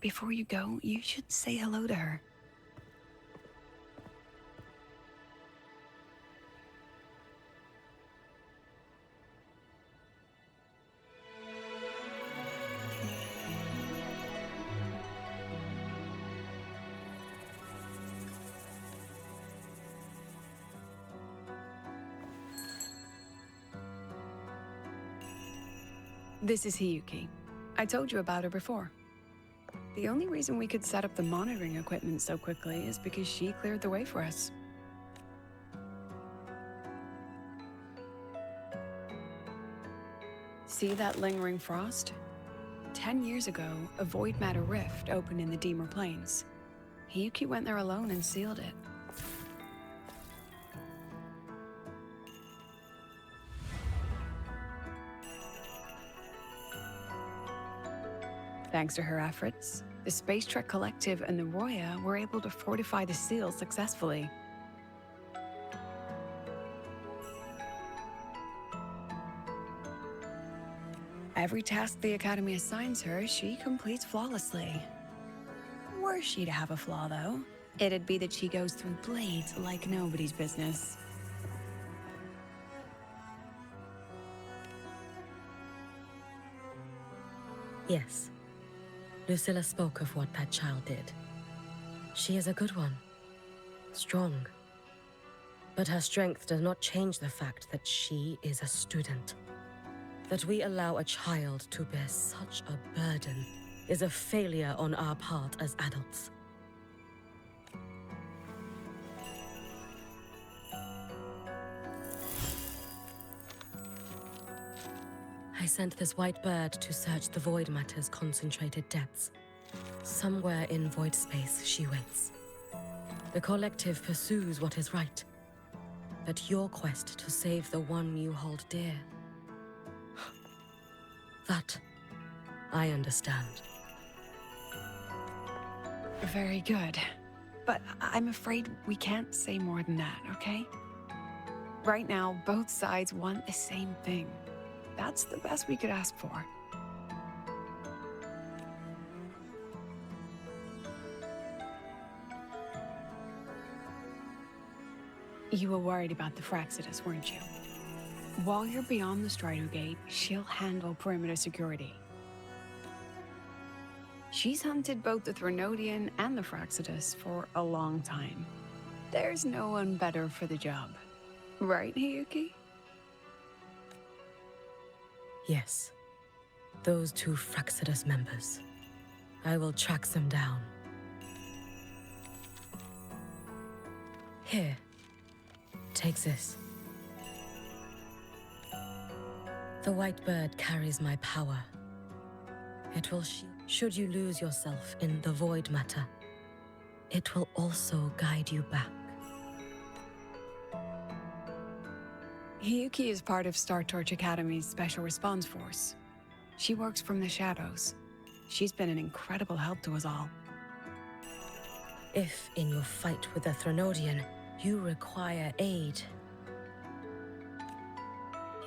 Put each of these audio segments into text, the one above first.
before you go, you should say hello to her. This is Hiyuki. I told you about her before. The only reason we could set up the monitoring equipment so quickly is because she cleared the way for us. See that lingering frost? 10 years ago, a void matter rift opened in the Deemer Plains. Hiyuki went there alone and sealed it. Thanks to her efforts, the Space Trek Collective and the Roya were able to fortify the seal successfully. Every task the Academy assigns her, she completes flawlessly. Were she to have a flaw, though, it'd be that she goes through blades like nobody's business. Yes. Lucilla spoke of what that child did. She is a good one. Strong. But her strength does not change the fact that she is a student. That we allow a child to bear such a burden is a failure on our part as adults. I sent this white bird to search the void matter's concentrated depths. Somewhere in void space, she waits. The collective pursues what is right. But your quest to save the one you hold dear... that, I understand. Very good. But I'm afraid we can't say more than that, okay? Right now, both sides want the same thing. That's the best we could ask for. You were worried about the Fraxidus, weren't you? While you're beyond the Strider Gate, she'll handle perimeter security. She's hunted both the Threnodian and the Fraxidus for a long time. There's no one better for the job. Right, Hiyuki? Yes. Those two Fraxidus members. I will track them down. Here. Take this. The white bird carries my power. It will should you lose yourself in the void matter. It will also guide you back. Hiyuki is part of Star Torch Academy's Special Response Force. She works from the shadows. She's been an incredible help to us all. If, in your fight with the Threnodian, you require aid,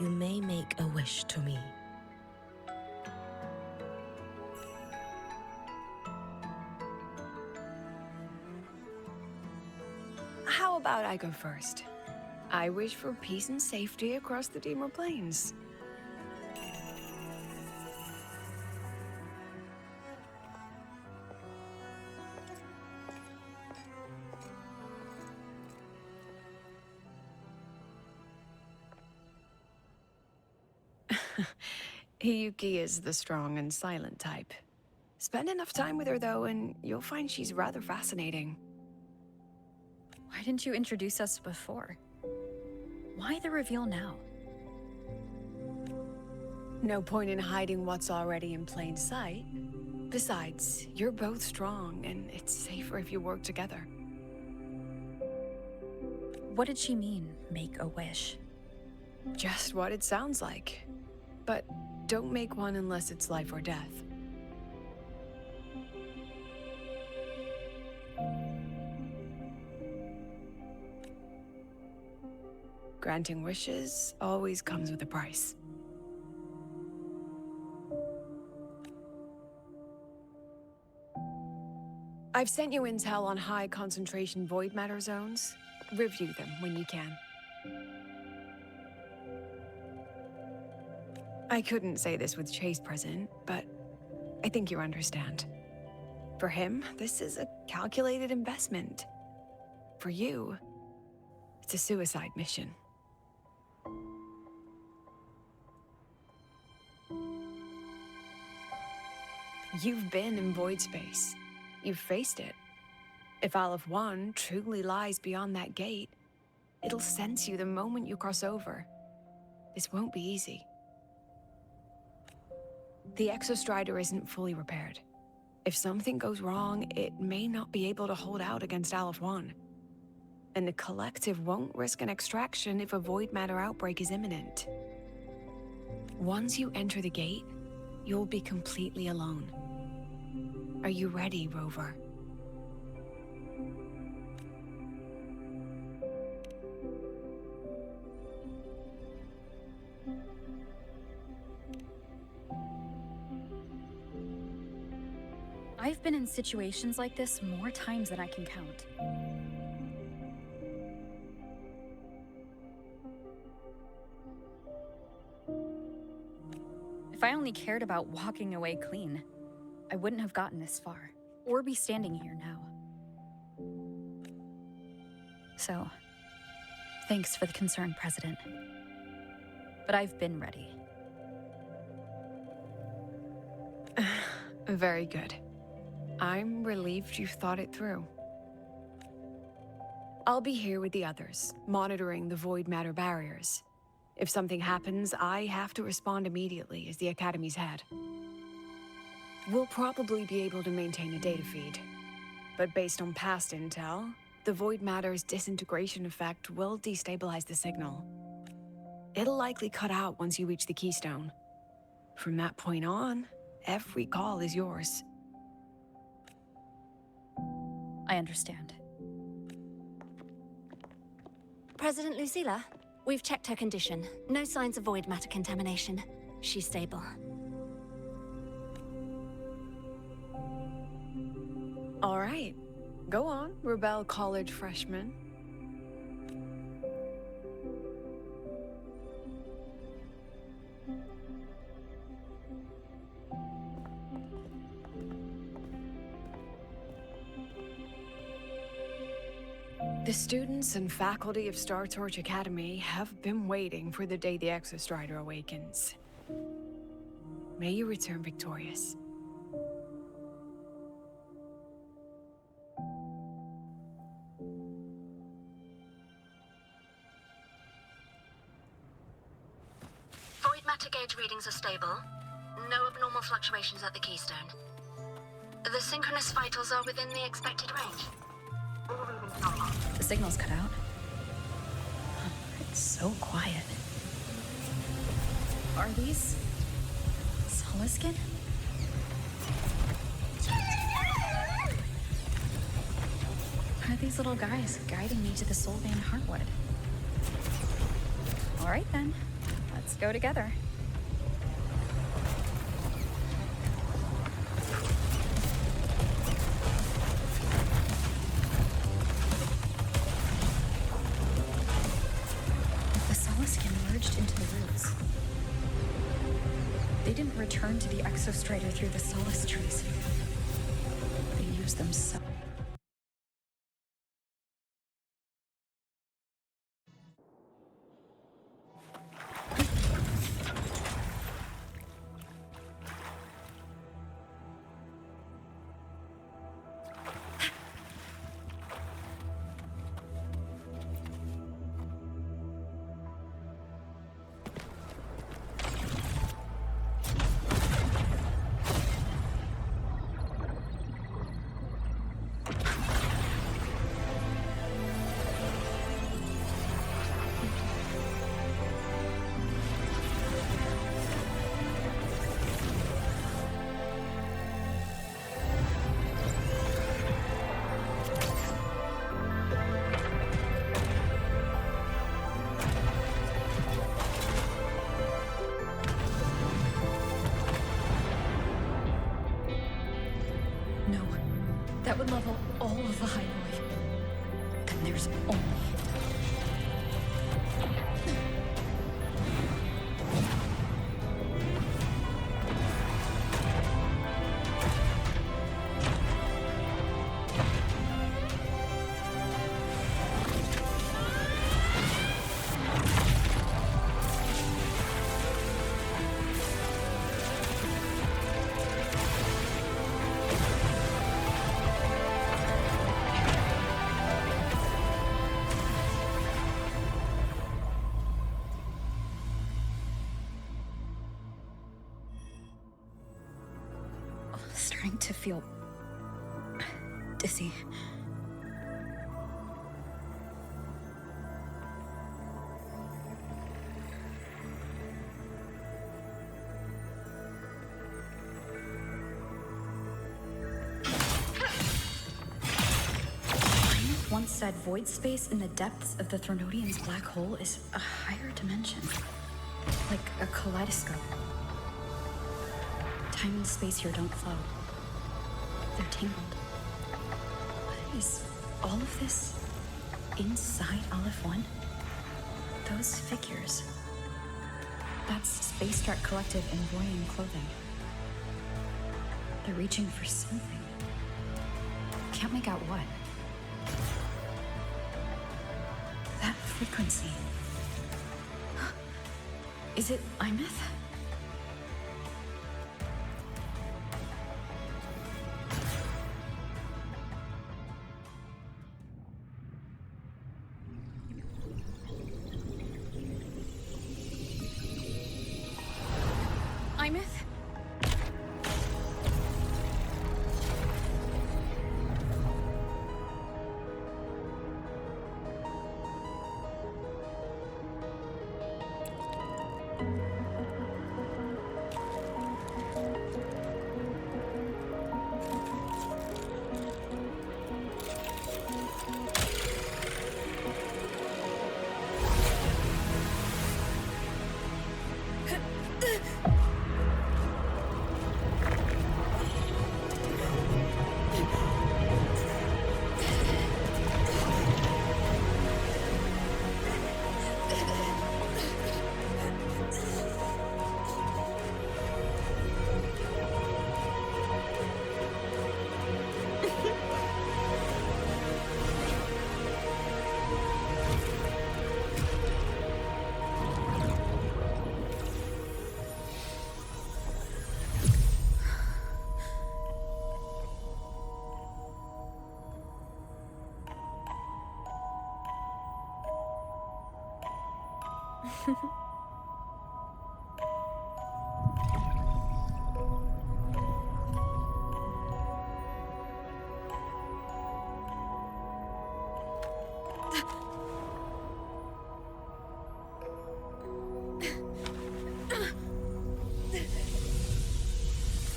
you may make a wish to me. How about I go first? I wish for peace and safety across the Deemer Plains. Hiyuki is the strong and silent type. Spend enough time with her, though, and you'll find she's rather fascinating. Why didn't you introduce us before? Why the reveal now? No point in hiding what's already in plain sight. Besides, you're both strong, and it's safer if you work together. What did she mean, make a wish? Just what it sounds like. But don't make one unless it's life or death. Granting wishes always comes with a price. I've sent you intel on high concentration void matter zones. Review them when you can. I couldn't say this with Chase present, but I think you understand. For him, this is a calculated investment. For you, it's a suicide mission. You've been in void space. You've faced it. If Aleph 1 truly lies beyond that gate, it'll sense you the moment you cross over. This won't be easy. The Exostrider isn't fully repaired. If something goes wrong, it may not be able to hold out against Aleph 1. And the Collective won't risk an extraction if a void matter outbreak is imminent. Once you enter the gate, you'll be completely alone. Are you ready, Rover? I've been in situations like this more times than I can count. If I only cared about walking away clean, I wouldn't have gotten this far, or be standing here now. So, thanks for the concern, President. But I've been ready. Very good. I'm relieved you've thought it through. I'll be here with the others, monitoring the void matter barriers. If something happens, I have to respond immediately as the Academy's head. We'll probably be able to maintain a data feed, but based on past intel, the void matter's disintegration effect will destabilize the signal. It'll likely cut out once you reach the keystone. From that point on, every call is yours. I understand. President Lucilla, we've checked her condition. No signs of void matter contamination. She's stable. All right. Go on, Rebel College freshman. The students and faculty of Star Torch Academy have been waiting for the day the Exostrider awakens. May you return victorious. Void matter gauge readings are stable. No abnormal fluctuations at the keystone. The synchronous vitals are within the expected range. The signal's cut out. It's so quiet. Are these Soliskin? Are these little guys guiding me to the Soulbane Heartwood? All right then, let's go together. Into the roots. They didn't return to the Exostrider through the Solace trees. They used them so. That would level all of the highway. And there's only... Starting to feel dizzy. Once said void space in the depths of the Thronodian's black hole is a higher dimension, like a kaleidoscope. Time and space here don't flow. They're tangled. Is all of this inside Aleph 1? Those figures. That's Space Trek Collective in Voying clothing. They're reaching for something. Can't make out what. That frequency. Is it Imeth?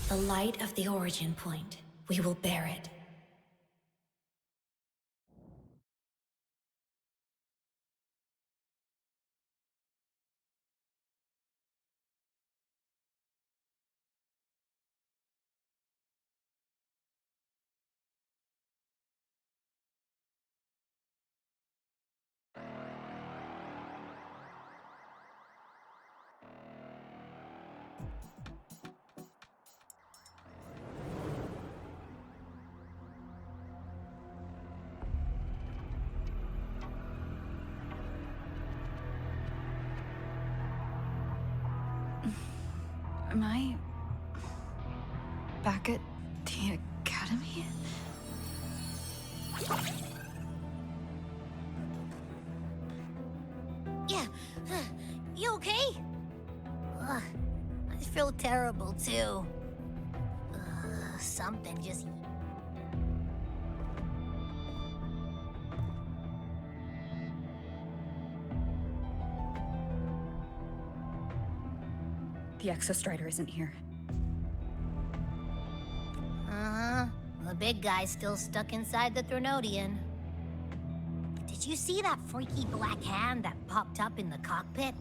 The light of the origin point. We will bear it. Am I back at the academy? Yeah, you okay? I feel terrible too. Something just... The Exostrider isn't here. The big guy's still stuck inside the Thronodian. Did you see that freaky black hand that popped up in the cockpit?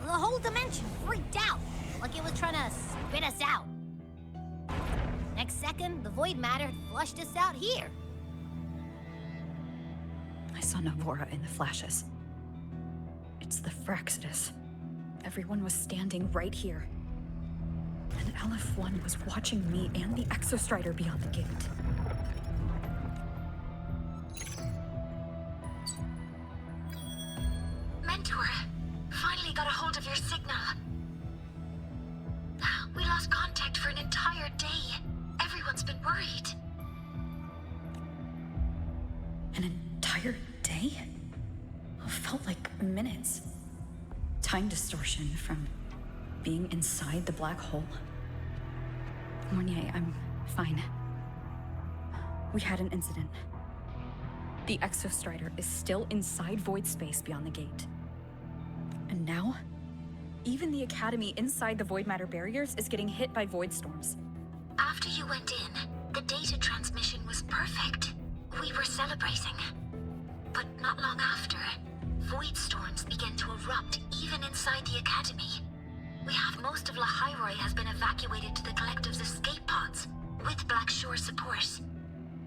The whole dimension freaked out, like it was trying to spit us out. Next next second, the void matter had flushed us out here. I saw Navora in the flashes. It's the Fraxidus. Everyone was standing right here. And LF1 was watching me and the Exostrider beyond the gate. Mentor, finally got a hold of your signal. We lost contact for an entire day. Everyone's been worried. An entire day? It felt like minutes. Time distortion from being inside the black hole. Mornier, I'm fine. We had an incident. The Exostrider is still inside void space beyond the gate. And now, even the Academy inside the void matter barriers is getting hit by void storms. After you went in, the data transmission was perfect. We were celebrating. But not long after, void storms began to erupt even inside the Academy. We have most of Lahairoi has been evacuated to the collective's escape pods, with Black Shore support.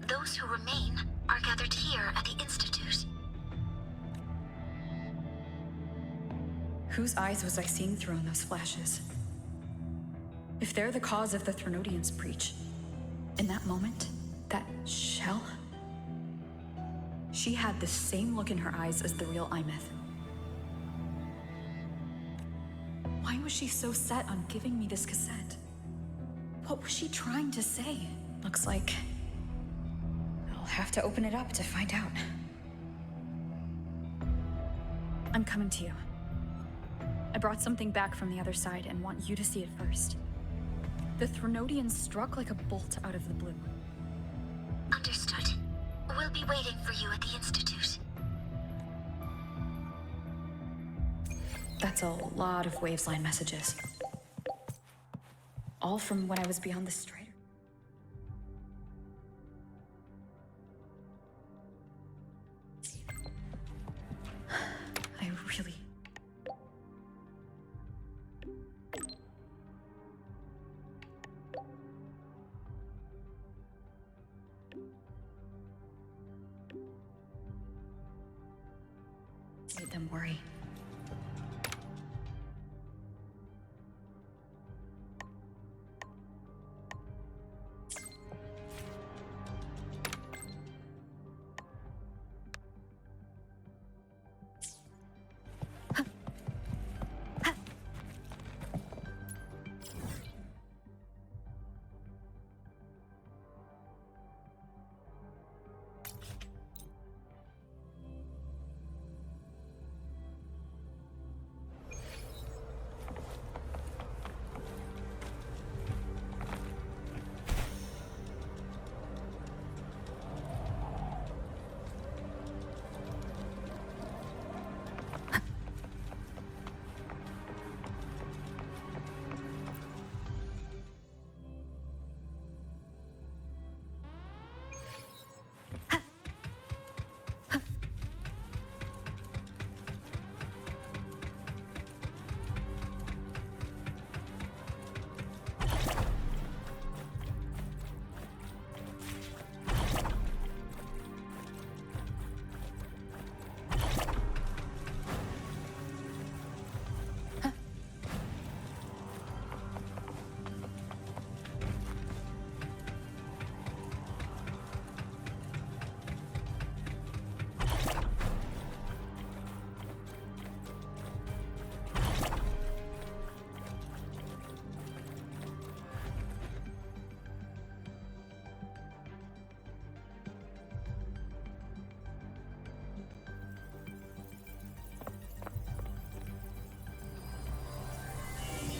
Those who remain are gathered here at the Institute. Whose eyes was I seeing through in those flashes? If they're the cause of the Threnodian's breach, in that moment, that shell, she had the same look in her eyes as the real Imeth. Why was she so set on giving me this cassette? What was she trying to say? Looks like I'll have to open it up to find out. I'm coming to you. I brought something back from the other side and want you to see it first. The Threnodian struck like a bolt out of the blue. Understood. We'll be waiting for you at the Institute. That's a lot of Waves-line messages. All from when I was beyond the Strider. I really... made them worry.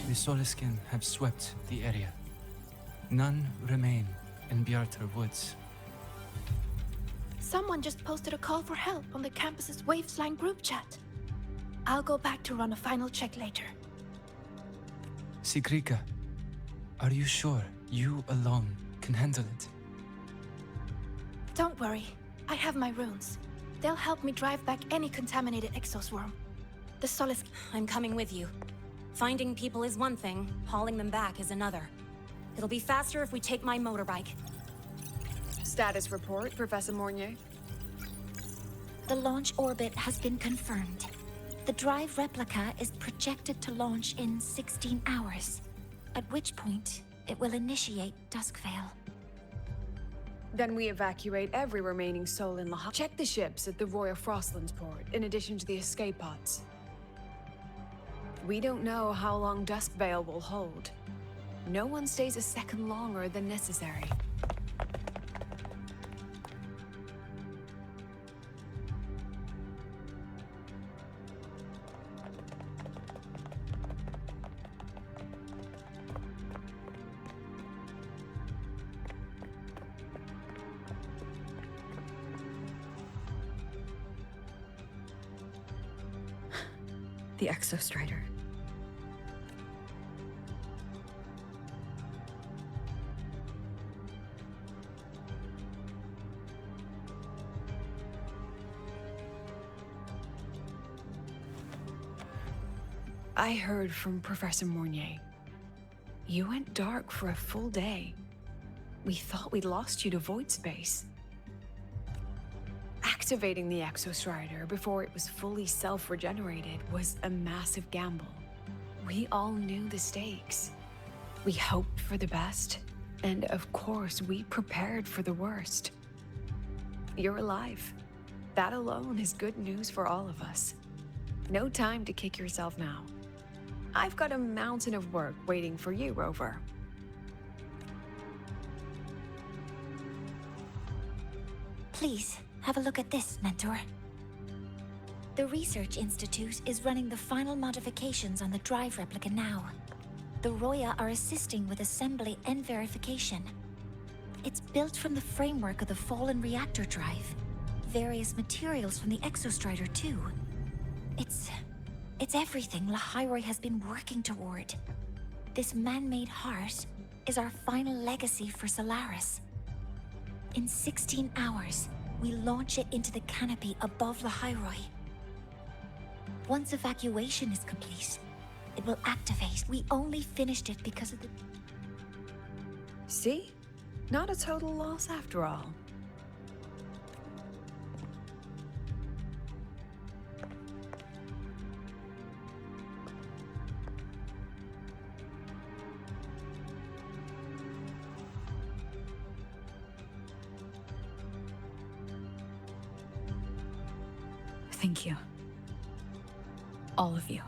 The Soliskin have swept the area. None remain in Bjartar Woods. Someone just posted a call for help on the campus's Waves-line group chat. I'll go back to run a final check later. Sigrika, are you sure you alone can handle it? Don't worry, I have my runes. They'll help me drive back any contaminated exoswarm. The Solis... I'm coming with you. Finding people is one thing, hauling them back is another. It'll be faster if we take my motorbike. Status report, Professor Mornier. The launch orbit has been confirmed. The drive replica is projected to launch in 16 hours, at which point it will initiate Duskvale. Then we evacuate every remaining soul in Laha. Check the ships at the Royal Frostlands port, in addition to the escape pods. We don't know how long Duskvale will hold. No one stays a second longer than necessary. The Exostrider. I heard from Professor Mornier. You went dark for a full day. We thought we'd lost you to void space. Activating the Exostrider before it was fully self-regenerated was a massive gamble. We all knew the stakes. We hoped for the best, and of course, we prepared for the worst. You're alive. That alone is good news for all of us. No time to kick yourself now. I've got a mountain of work waiting for you, Rover. Please, have a look at this, Mentor. The Research Institute is running the final modifications on the drive replica now. The Roya are assisting with assembly and verification. It's built from the framework of the fallen reactor drive. Various materials from the Exostrider, too. It's everything Lahairoi has been working toward. This man-made heart is our final legacy for Solaris. In 16 hours, we launch it into the canopy above Lahairoi. Once evacuation is complete, it will activate. We only finished it because of the... See? Not a total loss after all. Thank you. All of you.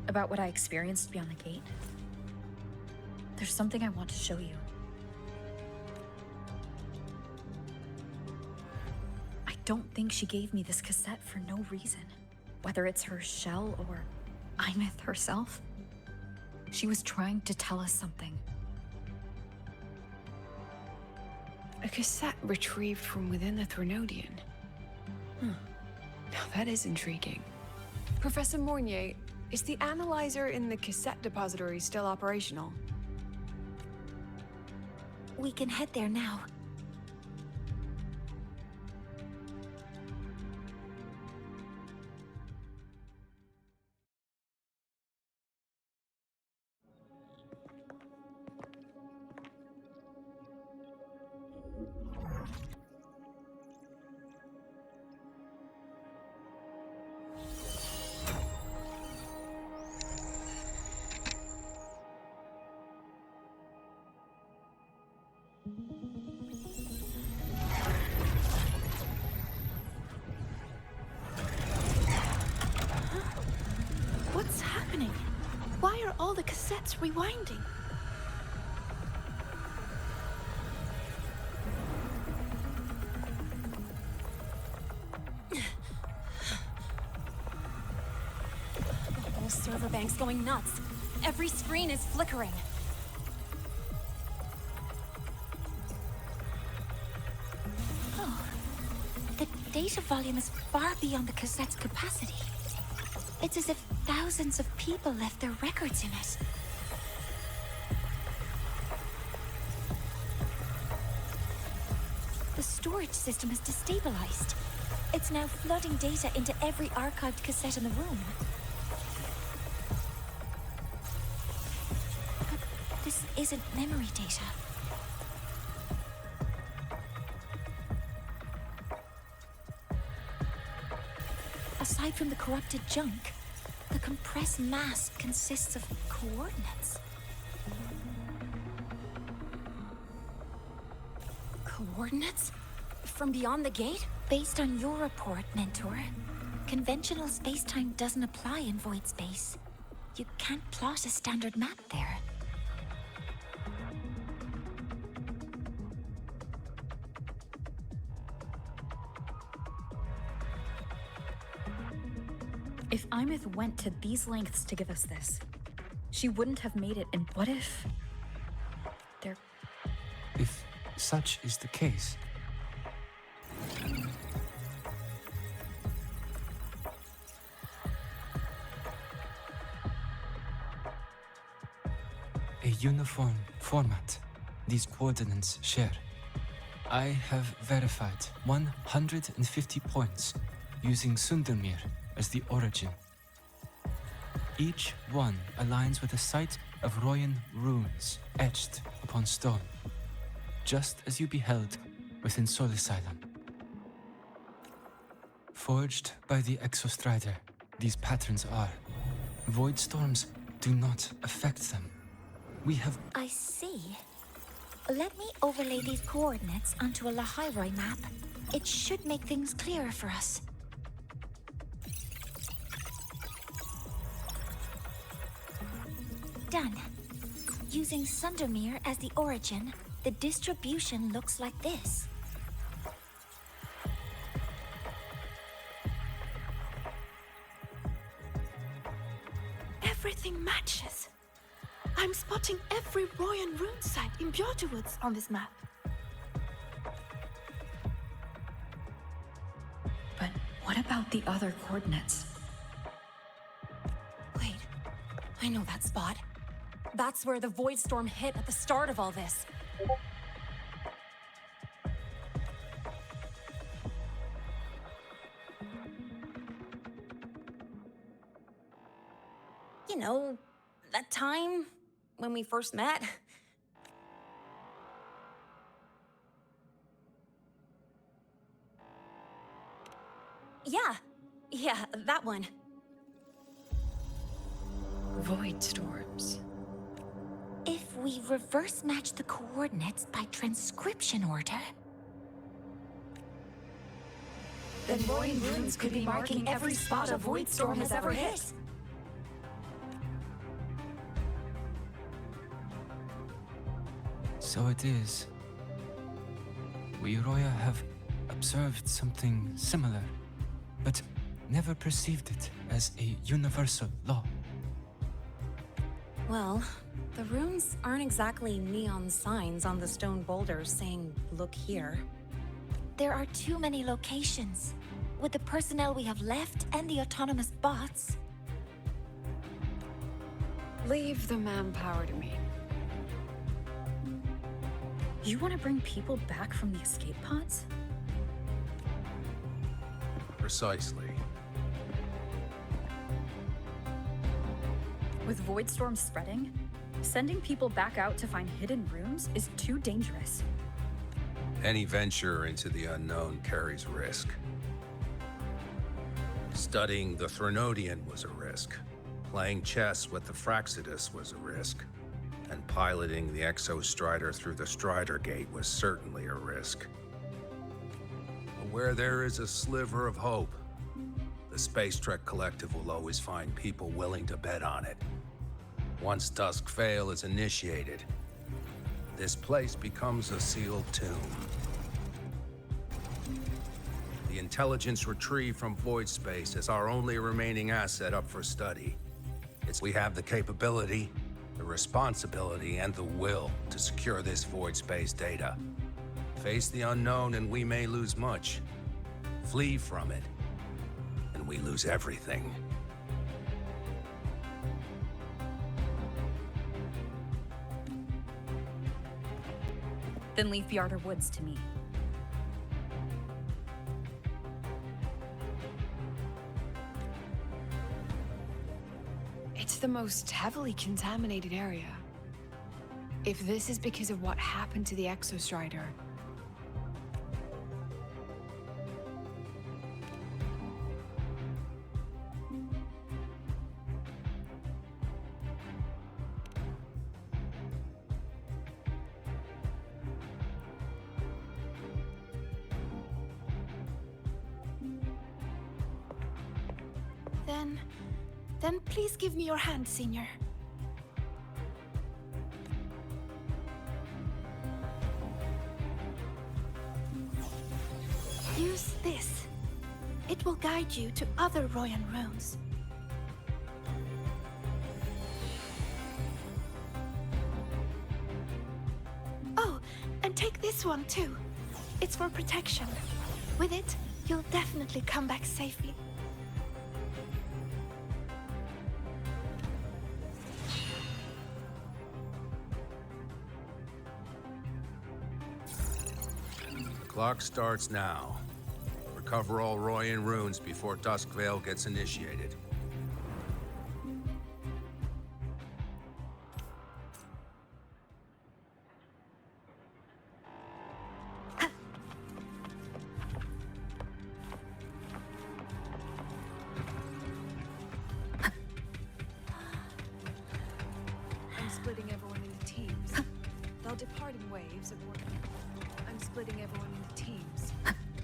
About what I experienced beyond the gate. There's something I want to show you. I don't think she gave me this cassette for no reason. Whether it's her shell or Imith herself. She was trying to tell us something. A cassette retrieved from within the Threnodian. Now that is intriguing. Professor Mornier, is the analyzer in the cassette depository still operational? We can head there now. What's happening? Why are all the cassettes rewinding? The whole server bank's going nuts. Every screen is flickering. Oh, the data volume is far beyond the cassette's capacity. It's as if thousands of people left their records in it. The storage system is destabilized. It's now flooding data into every archived cassette in the room. But this isn't memory data. Aside from the corrupted junk, the compressed mass consists of coordinates. Coordinates? From beyond the gate? Based on your report, Mentor, conventional space-time doesn't apply in void space. You can't plot a standard map there. If Imith went to these lengths to give us this, she wouldn't have made it, and what if... They're... If such is the case, a uniform format these coordinates share. I have verified 150 points using Sundermere as the origin. Each one aligns with a site of Royan runes etched upon stone, just as you beheld within Soul Asylum. Forged by the Exostrider, these patterns are. Void storms do not affect them. We have... I see. Let me overlay these coordinates onto a Lahairoi map. It should make things clearer for us. Done. Using Sundermere as the origin, the distribution looks like this. Everything matches. I'm spotting every Royan rune site in Bjorterwoods on this map. But what about the other coordinates? Wait, I know that spot. That's where the void storm hit at the start of all this. You know, that time when we first met. Yeah, that one. Void storms. If we reverse match the coordinates by transcription order... Then Royan runes could be marking every spot a void storm has ever hit. So it is. We Roya have observed something similar, but never perceived it as a universal law. Well, the runes aren't exactly neon signs on the stone boulders saying, "Look here." There are too many locations. With the personnel we have left and the autonomous bots... Leave the manpower to me. You want to bring people back from the escape pods? Precisely. With void storms spreading, sending people back out to find hidden rooms is too dangerous. Any venture into the unknown carries risk. Studying the Threnodian was a risk. Playing chess with the Fraxidus was a risk. And piloting the Exostrider through the Strider Gate was certainly a risk. But where there is a sliver of hope, the Space Trek Collective will always find people willing to bet on it. Once Dusk Vale is initiated, this place becomes a sealed tomb. The intelligence retrieved from void space is our only remaining asset up for study. We have the capability, the responsibility, and the will to secure this void space data. Face the unknown and we may lose much. Flee from it, and we lose everything. Then leave Bjorterwoods to me. It's the most heavily contaminated area. If this is because of what happened to the Exostrider, then please give me your hand, Senior. Use this. It will guide you to other Royan runes. Oh, and take this one too. It's for protection. With it, you'll definitely come back safely. Clock starts now. Recover all Royan runes before Duskvale gets initiated. I'm splitting everyone into teams. They'll depart in waves according. I'm splitting everyone into teams.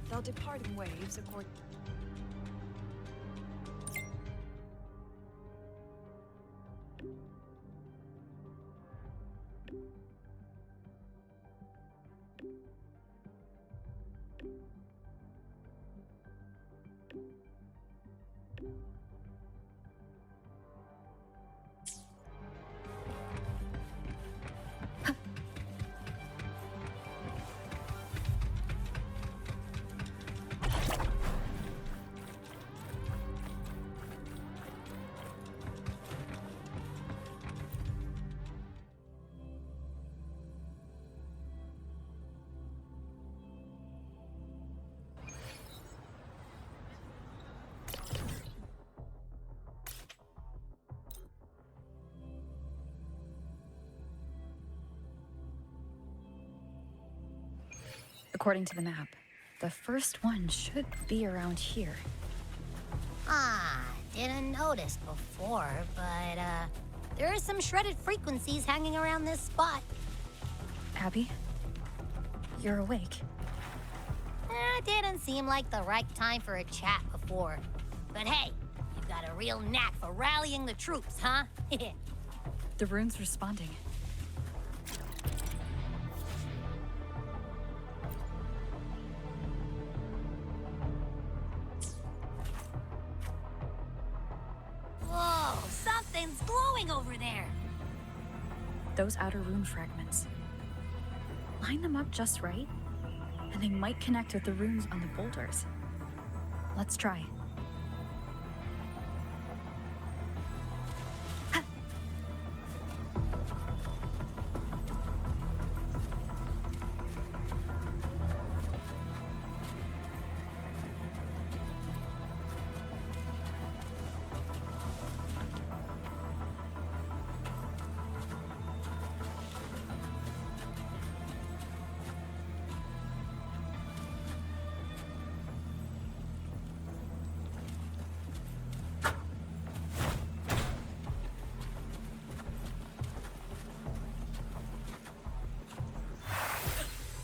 They'll depart in waves according. According to the map, the first one should be around here. Didn't notice before, but, there are some shredded frequencies hanging around this spot. Abby? You're awake. Didn't seem like the right time for a chat before. But hey, you've got a real knack for rallying the troops, huh? The rune's responding. Whoa, something's glowing over there. Those outer rune fragments. Line them up just right, and they might connect with the runes on the boulders. Let's try.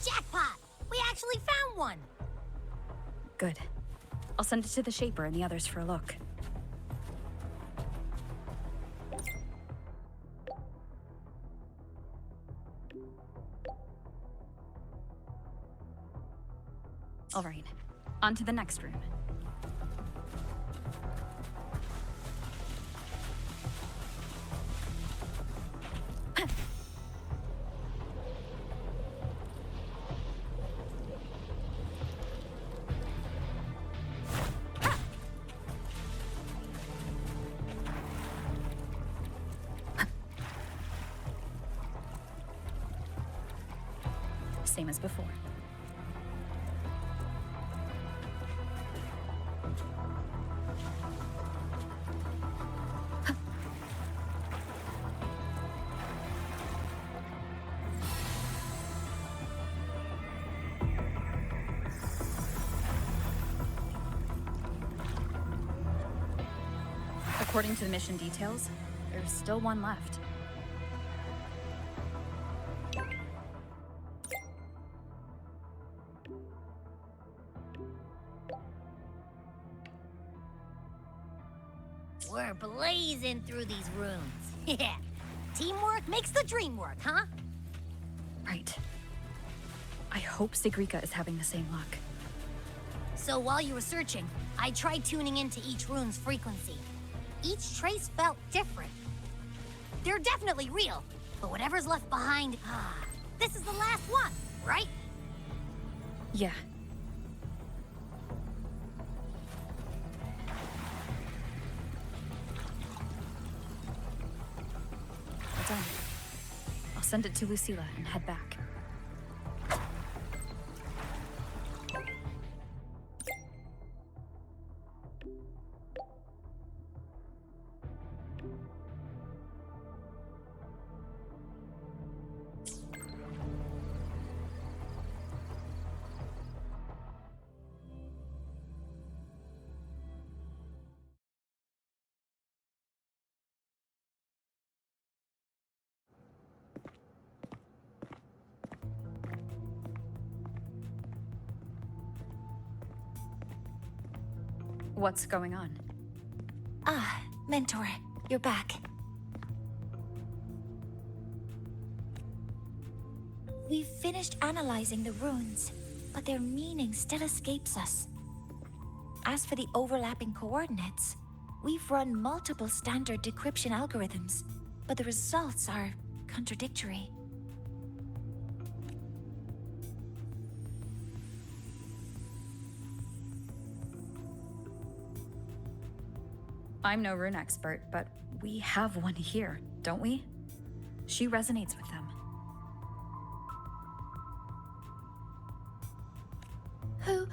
Jackpot! We actually found one! Good. I'll send it to the Shaper and the others for a look. All right, on to the next room. Same as before. According to the mission details, there's still one left. We're blazing through these rooms. Yeah. Teamwork makes the dream work, huh? Right. I hope Sigrika is having the same luck. So while you were searching, I tried tuning into each rune's frequency. Each trace felt different. They're definitely real, but whatever's left behind, this is the last one, right? Yeah. Well done. I'll send it to Lucilla and head back. What's going on? Ah, Mentor, you're back. We've finished analyzing the runes, but their meaning still escapes us. As for the overlapping coordinates, we've run multiple standard decryption algorithms, but the results are contradictory. I'm no rune expert, but we have one here, don't we? She resonates with them. Who?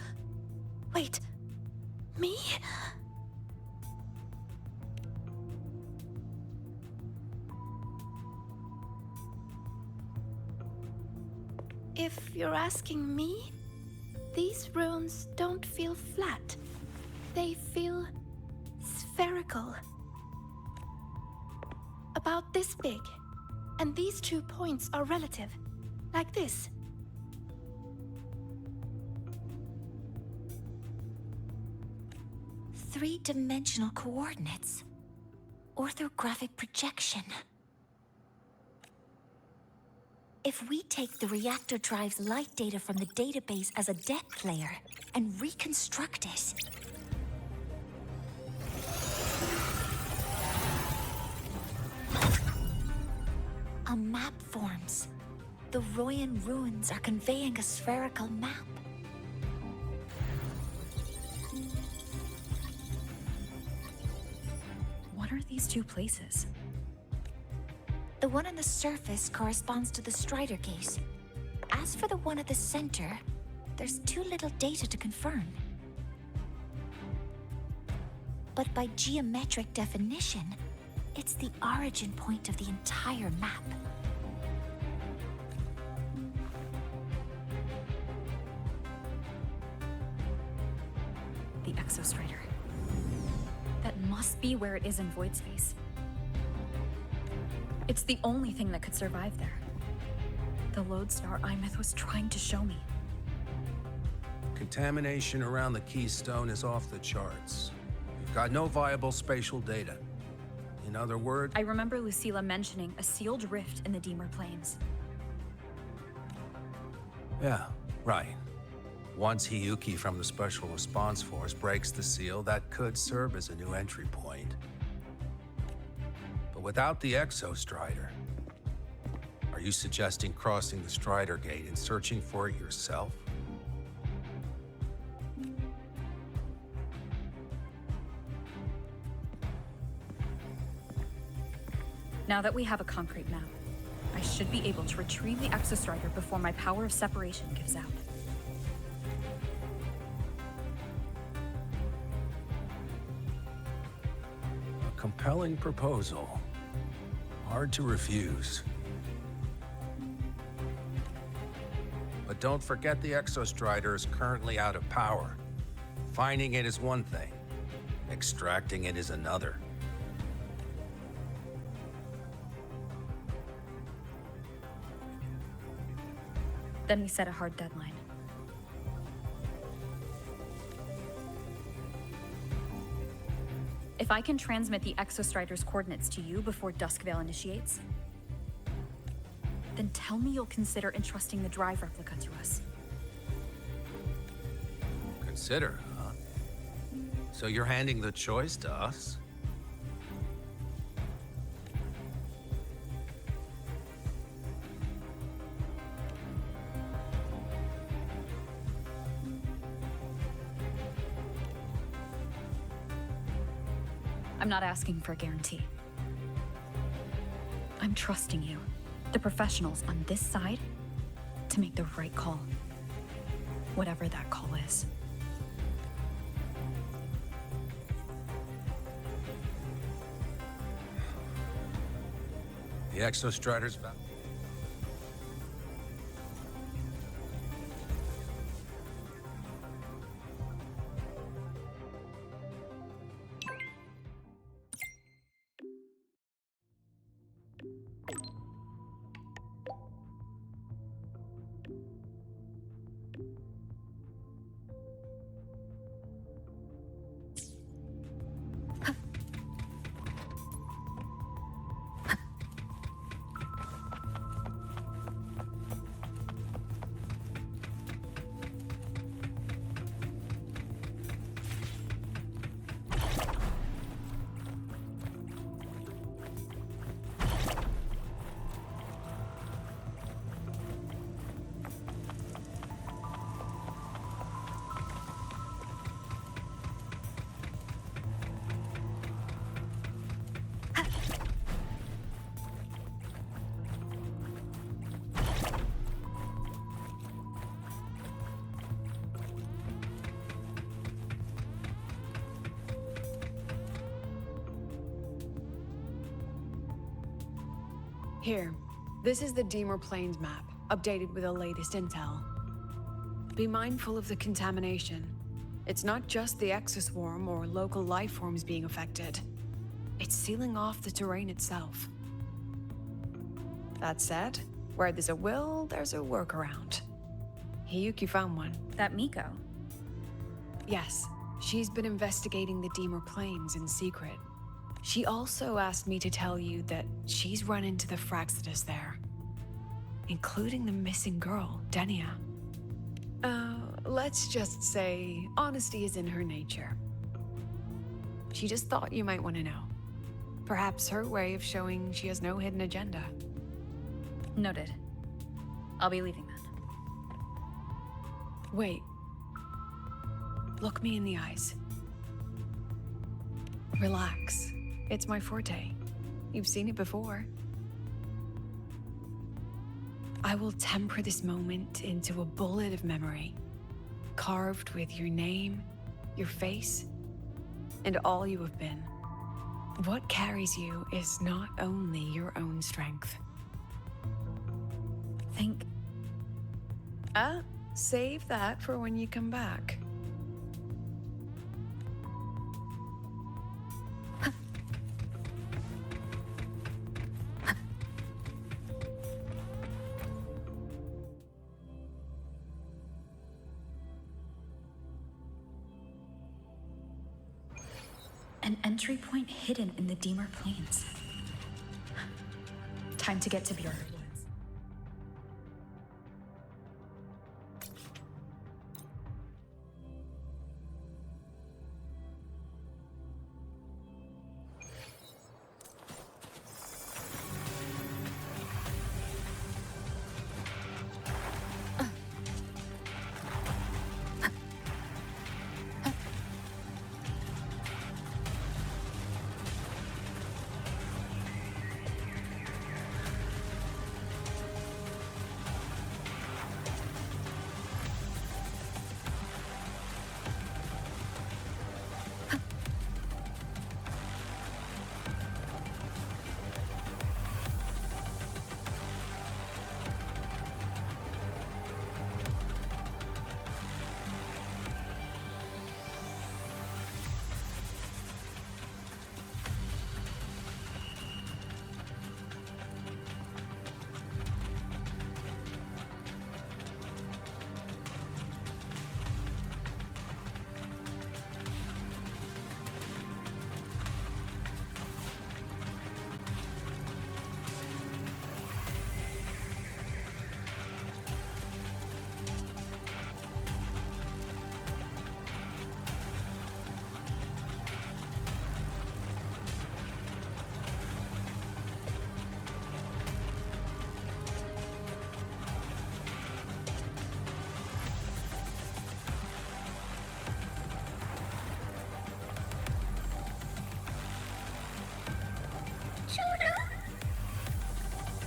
Wait. Me? If you're asking me, these runes don't feel flat. They feel spherical. About this big. And these 2 points are relative. Like this. Three-dimensional coordinates. Orthographic projection. If we take the reactor drive's light data from the database as a depth layer and reconstruct it, a map forms. The Royan ruins are conveying a spherical map. What are these 2 places? The one on the surface corresponds to the Strider Gate. As for the one at the center, there's too little data to confirm. But by geometric definition, it's the origin point of the entire map. The Exostrider. That must be where it is in void space. It's the only thing that could survive there. The lodestar Imeth was trying to show me. Contamination around the keystone is off the charts. You've got no viable spatial data. In other words... I remember Lucilla mentioning a sealed rift in the Deemer Plains. Yeah, right. Once Hiyuki from the Special Response Force breaks the seal, that could serve as a new entry point. But without the Exostrider, are you suggesting crossing the Strider Gate and searching for it yourself? Now that we have a concrete map, I should be able to retrieve the Exostrider before my power of separation gives out. A compelling proposal. Hard to refuse. But don't forget the Exostrider is currently out of power. Finding it is one thing. Extracting it is another. Then we set a hard deadline. If I can transmit the Exostrider's coordinates to you before Duskvale initiates, then tell me you'll consider entrusting the drive replica to us. Consider, huh? So you're handing the choice to us? I'm not asking for a guarantee. I'm trusting you, the professionals on this side, to make the right call. Whatever that call is. The Exostrider's back. Here, this is the Deemer Plains map, updated with the latest intel. Be mindful of the contamination. It's not just the exoswarm or local life forms being affected. It's sealing off the terrain itself. That said, where there's a will, there's a workaround. Hiyuki found one. That Miko. Yes, she's been investigating the Deemer Plains in secret. She also asked me to tell you that she's run into the Fraxidus there, including the missing girl, Denia. Let's just say honesty is in her nature. She just thought you might want to know. Perhaps her way of showing she has no hidden agenda. Noted. I'll be leaving then. Wait. Look me in the eyes. Relax. It's my forte. You've seen it before. I will temper this moment into a bullet of memory, carved with your name, your face, and all you have been. What carries you is not only your own strength. Think. Save that for when you come back. An entry point hidden in the Deemer Plains. Time to get to Björn.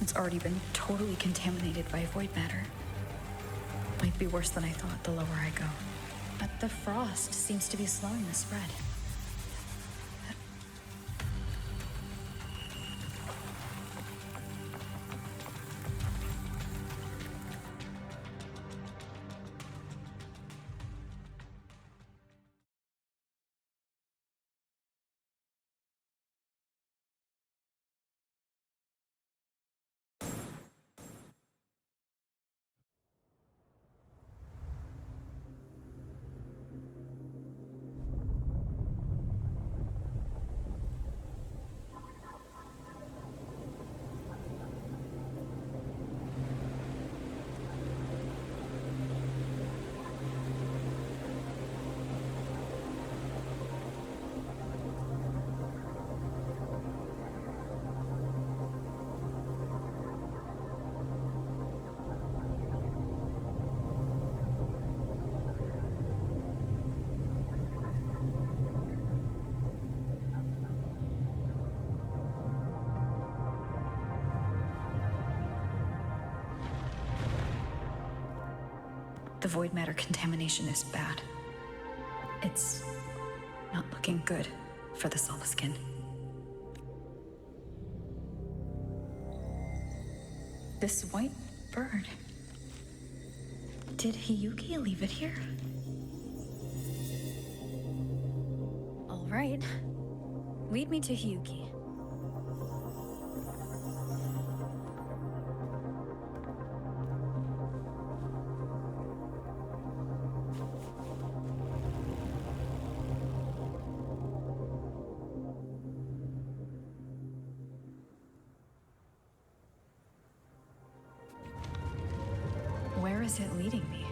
It's already been totally contaminated by void matter. Might be worse than I thought the lower I go. But the frost seems to be slowing the spread. The void matter contamination is bad. It's not looking good for the Solaskin. This white bird. Did Hiyuki leave it here? All right. Lead me to Hiyuki. Where is it leading me?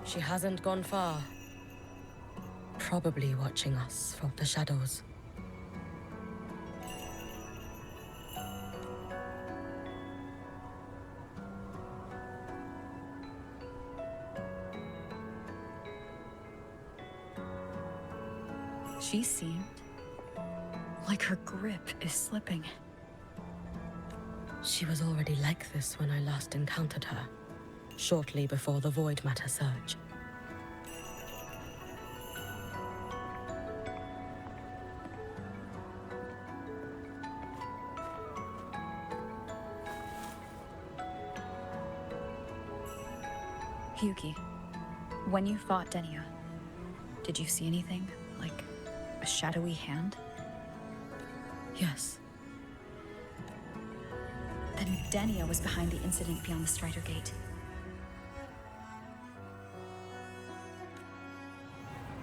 She hasn't gone far. Probably watching us from the shadows. She seemed like her grip is slipping. She was already like this when I last encountered her, shortly before the void matter surge. Hyuki, when you fought Denia, did you see anything? Like a shadowy hand? Yes. Then Denia was behind the incident beyond the Strider Gate.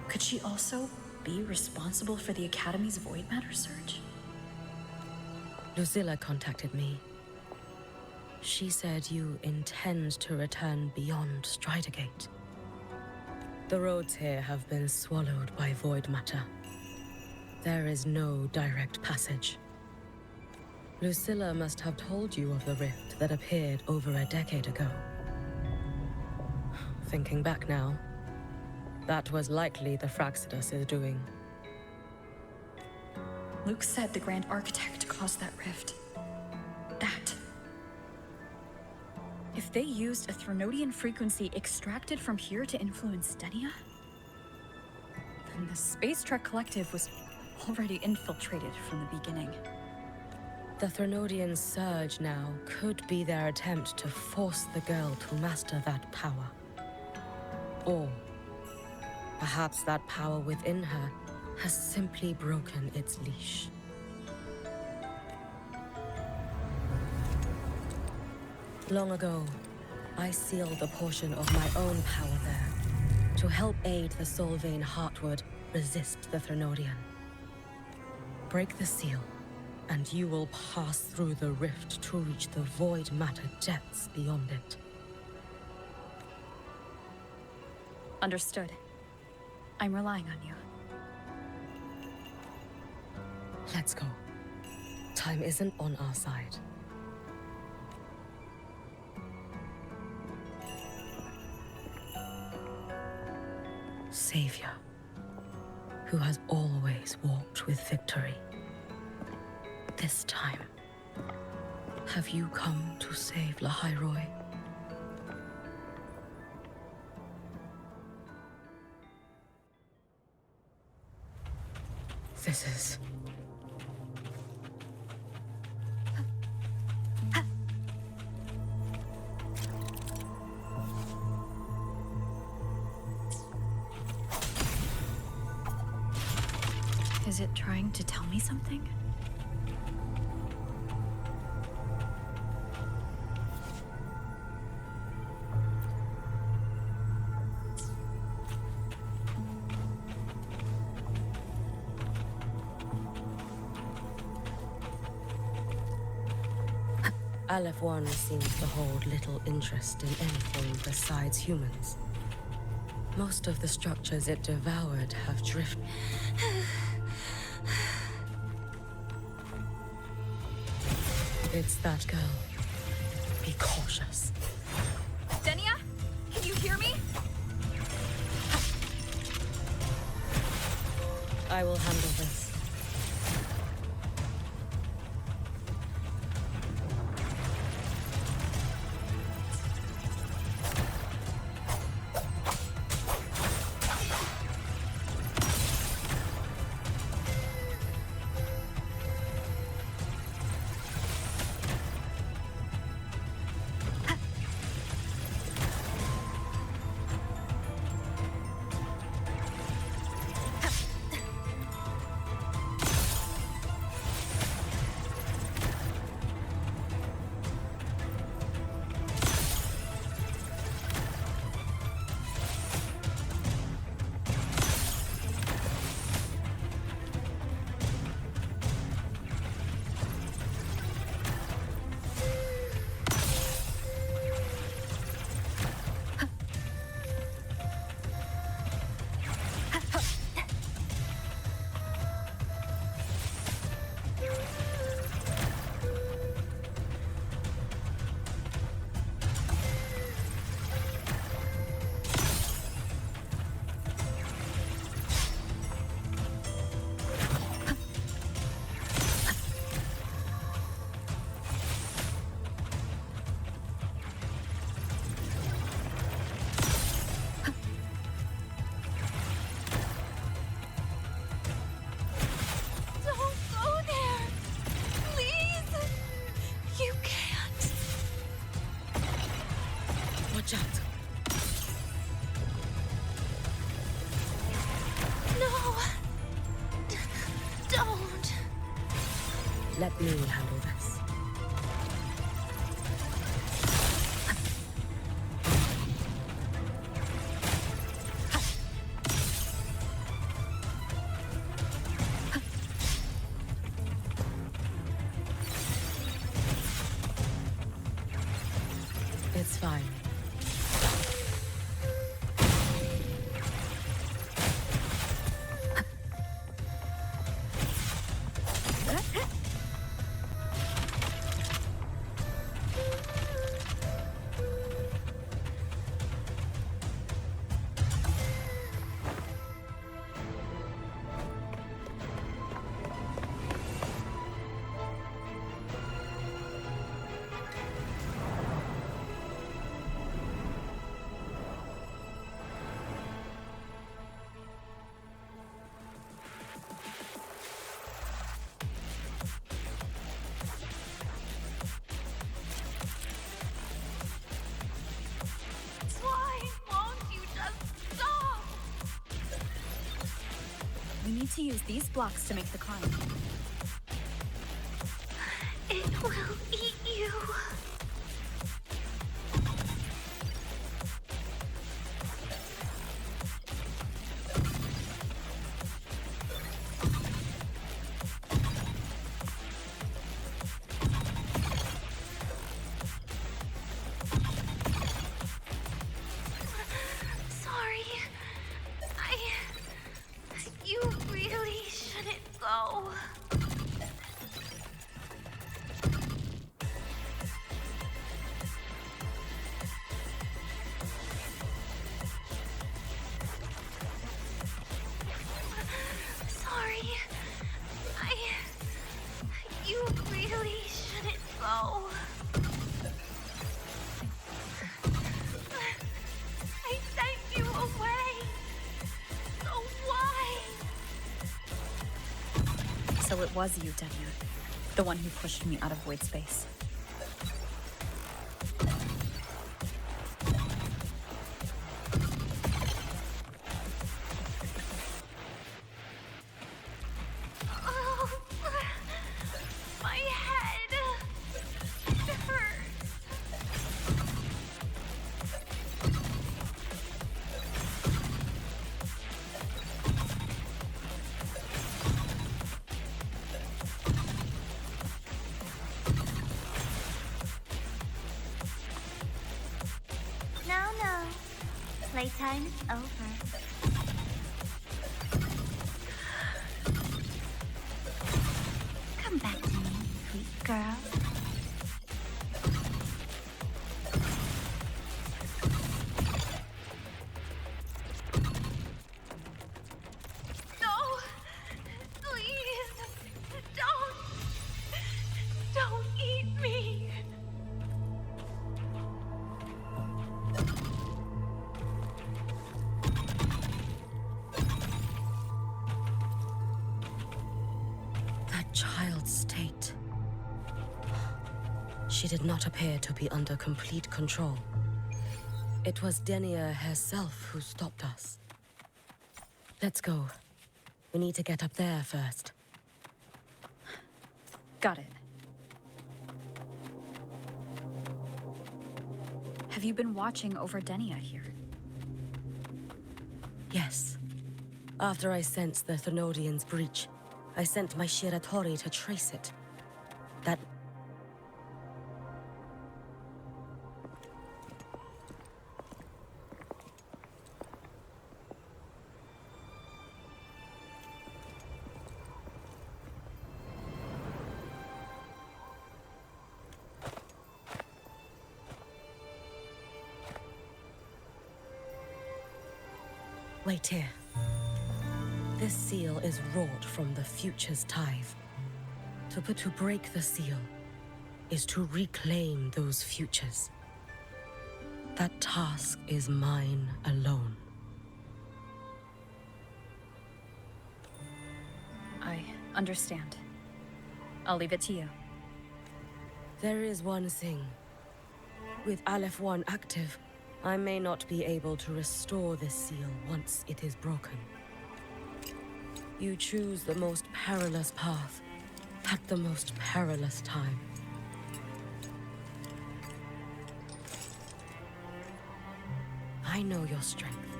Could she also be responsible for the Academy's void matter surge? Lucilla contacted me. She said you intend to return beyond Strider Gate. The roads here have been swallowed by void matter. There is no direct passage. Lucilla must have told you of the rift that appeared over a decade ago. Thinking back now, that was likely the Fraxidus' doing. Luke said the Grand Architect caused that rift. That. If they used a Threnodian frequency extracted from here to influence Stenia, then the Space Trek Collective was already infiltrated from the beginning. The Threnodian surge now could be their attempt to force the girl to master that power. Or perhaps that power within her has simply broken its leash. Long ago, I sealed a portion of my own power there to help aid the Solvane Heartwood resist the Threnodian. Break the seal, and you will pass through the rift to reach the void matter depths beyond it. Understood. I'm relying on you. Let's go. Time isn't on our side. Savior, who has always walked with victory. This time, have you come to save Lahairoi? This is... Is it trying to tell me something? Aleph One seems to hold little interest in anything besides humans. Most of the structures it devoured have drifted. It's that girl. Be cautious. Stenia? Can you hear me? I will handle this. Watch out. No! Don't! Let me handle this. It's fine. need to use these blocks to make the climb. It will eat you. Sorry. You really shouldn't go. Sorry. You really shouldn't go. I sent you away. So why? So it was you, Denia. The one who pushed me out of void space. Oh, my head. It hurts. No. Playtime is over. Come back to me, sweet girl. No! Please! Don't eat me! That child's state. She did not appear to be under complete control. It was Denia herself who stopped us. Let's go. We need to get up there first. Got it. Have you been watching over Denia here? Yes. After I sensed the Thenodian's breach, I sent my Shiratori to trace it. That... Wait here. This seal is wrought from the future's tithe. To break the seal is to reclaim those futures. That task is mine alone. I understand. I'll leave it to you. There is one thing. With Aleph 1 active, I may not be able to restore this seal once it is broken. You choose the most perilous path at the most perilous time. I know your strength.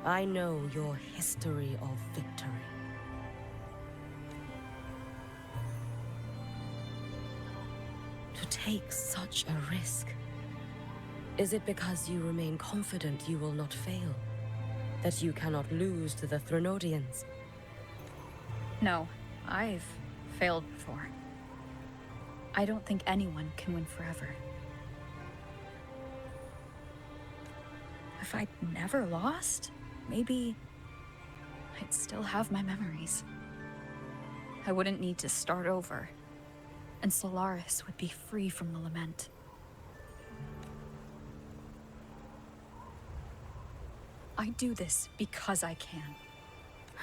I know your history of victory. To take such a risk. Is it because you remain confident you will not fail? That you cannot lose to the Thenodians? No, I've failed before. I don't think anyone can win forever. If I'd never lost, maybe I'd still have my memories. I wouldn't need to start over, and Solaris would be free from the lament. I do this because I can.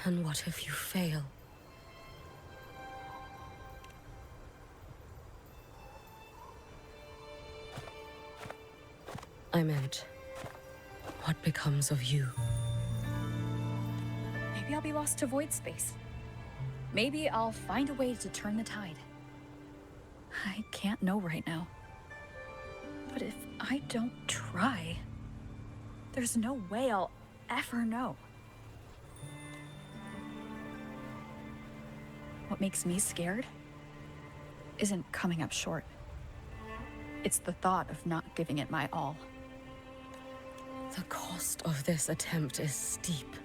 And what if you fail? I meant, what becomes of you? Maybe maybe I'll be lost to void space. Maybe I'll find a way to turn the tide. I can't know right now. But if I don't try, there's no way I'll ever know. What makes me scared isn't coming up short. It's the thought of not giving it my all. The cost of this attempt is steep,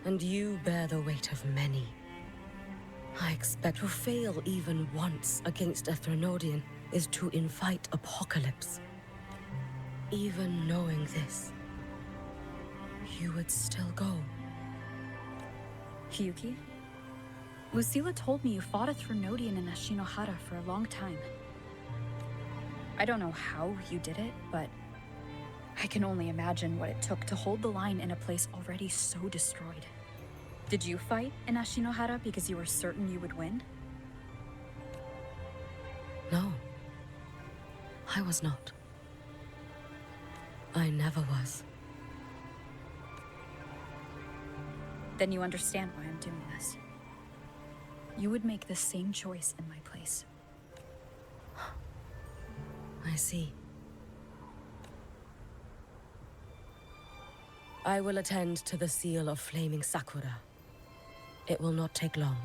and you bear the weight of many. I expect to fail even once against a Threnodian is to invite apocalypse. Even knowing this, you would still go. Hiyuki? Lucilla told me you fought a Threnodian in Ashinohara for a long time. I don't know how you did it, but I can only imagine what it took to hold the line in a place already so destroyed. Did you fight in Ashinohara because you were certain you would win? No. I was not. I never was. Then you understand why I'm doing this. You would make the same choice in my place. I see. I will attend to the seal of flaming Sakura. It will not take long.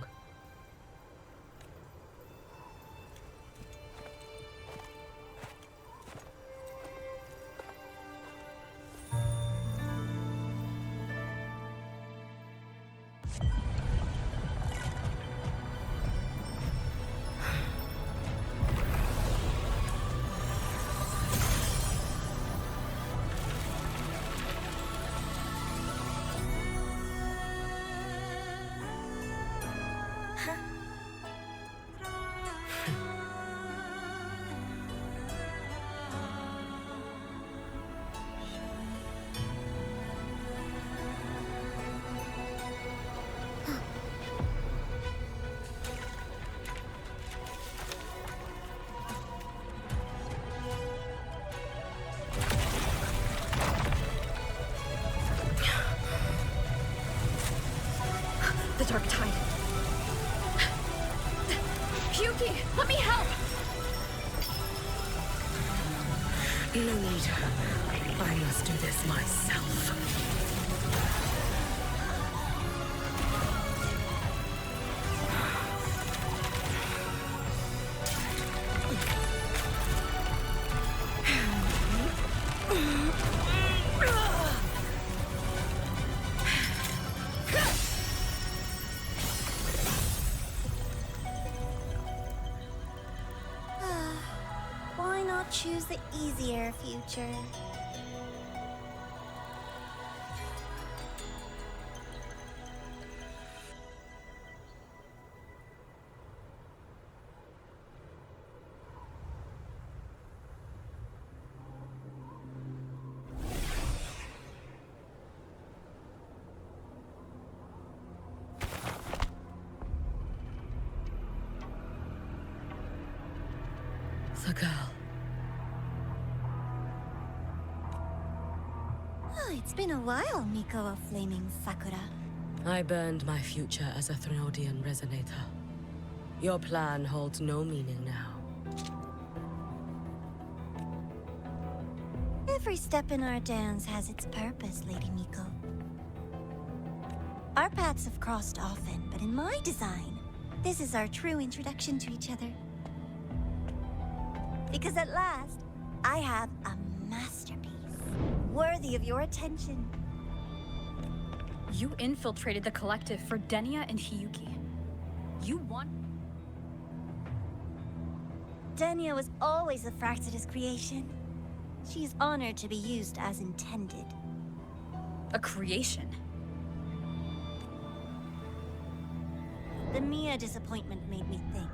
The dark tide. Hiyuki, let me help! No need. I must do this myself. Why not choose the easier future? The girl. Oh, it's been a while, Miko of Flaming Sakura. I burned my future as a Threnodian resonator. Your plan holds no meaning now. Every step in our dance has its purpose, Lady Miko. Our paths have crossed often, but in my design, this is our true introduction to each other. Because at last, I have a masterpiece, worthy of your attention. You infiltrated the collective for Denia and Hiyuki. You want... Denia was always a Fraxidus creation. She is honored to be used as intended. a creation. The Mia disappointment made me think.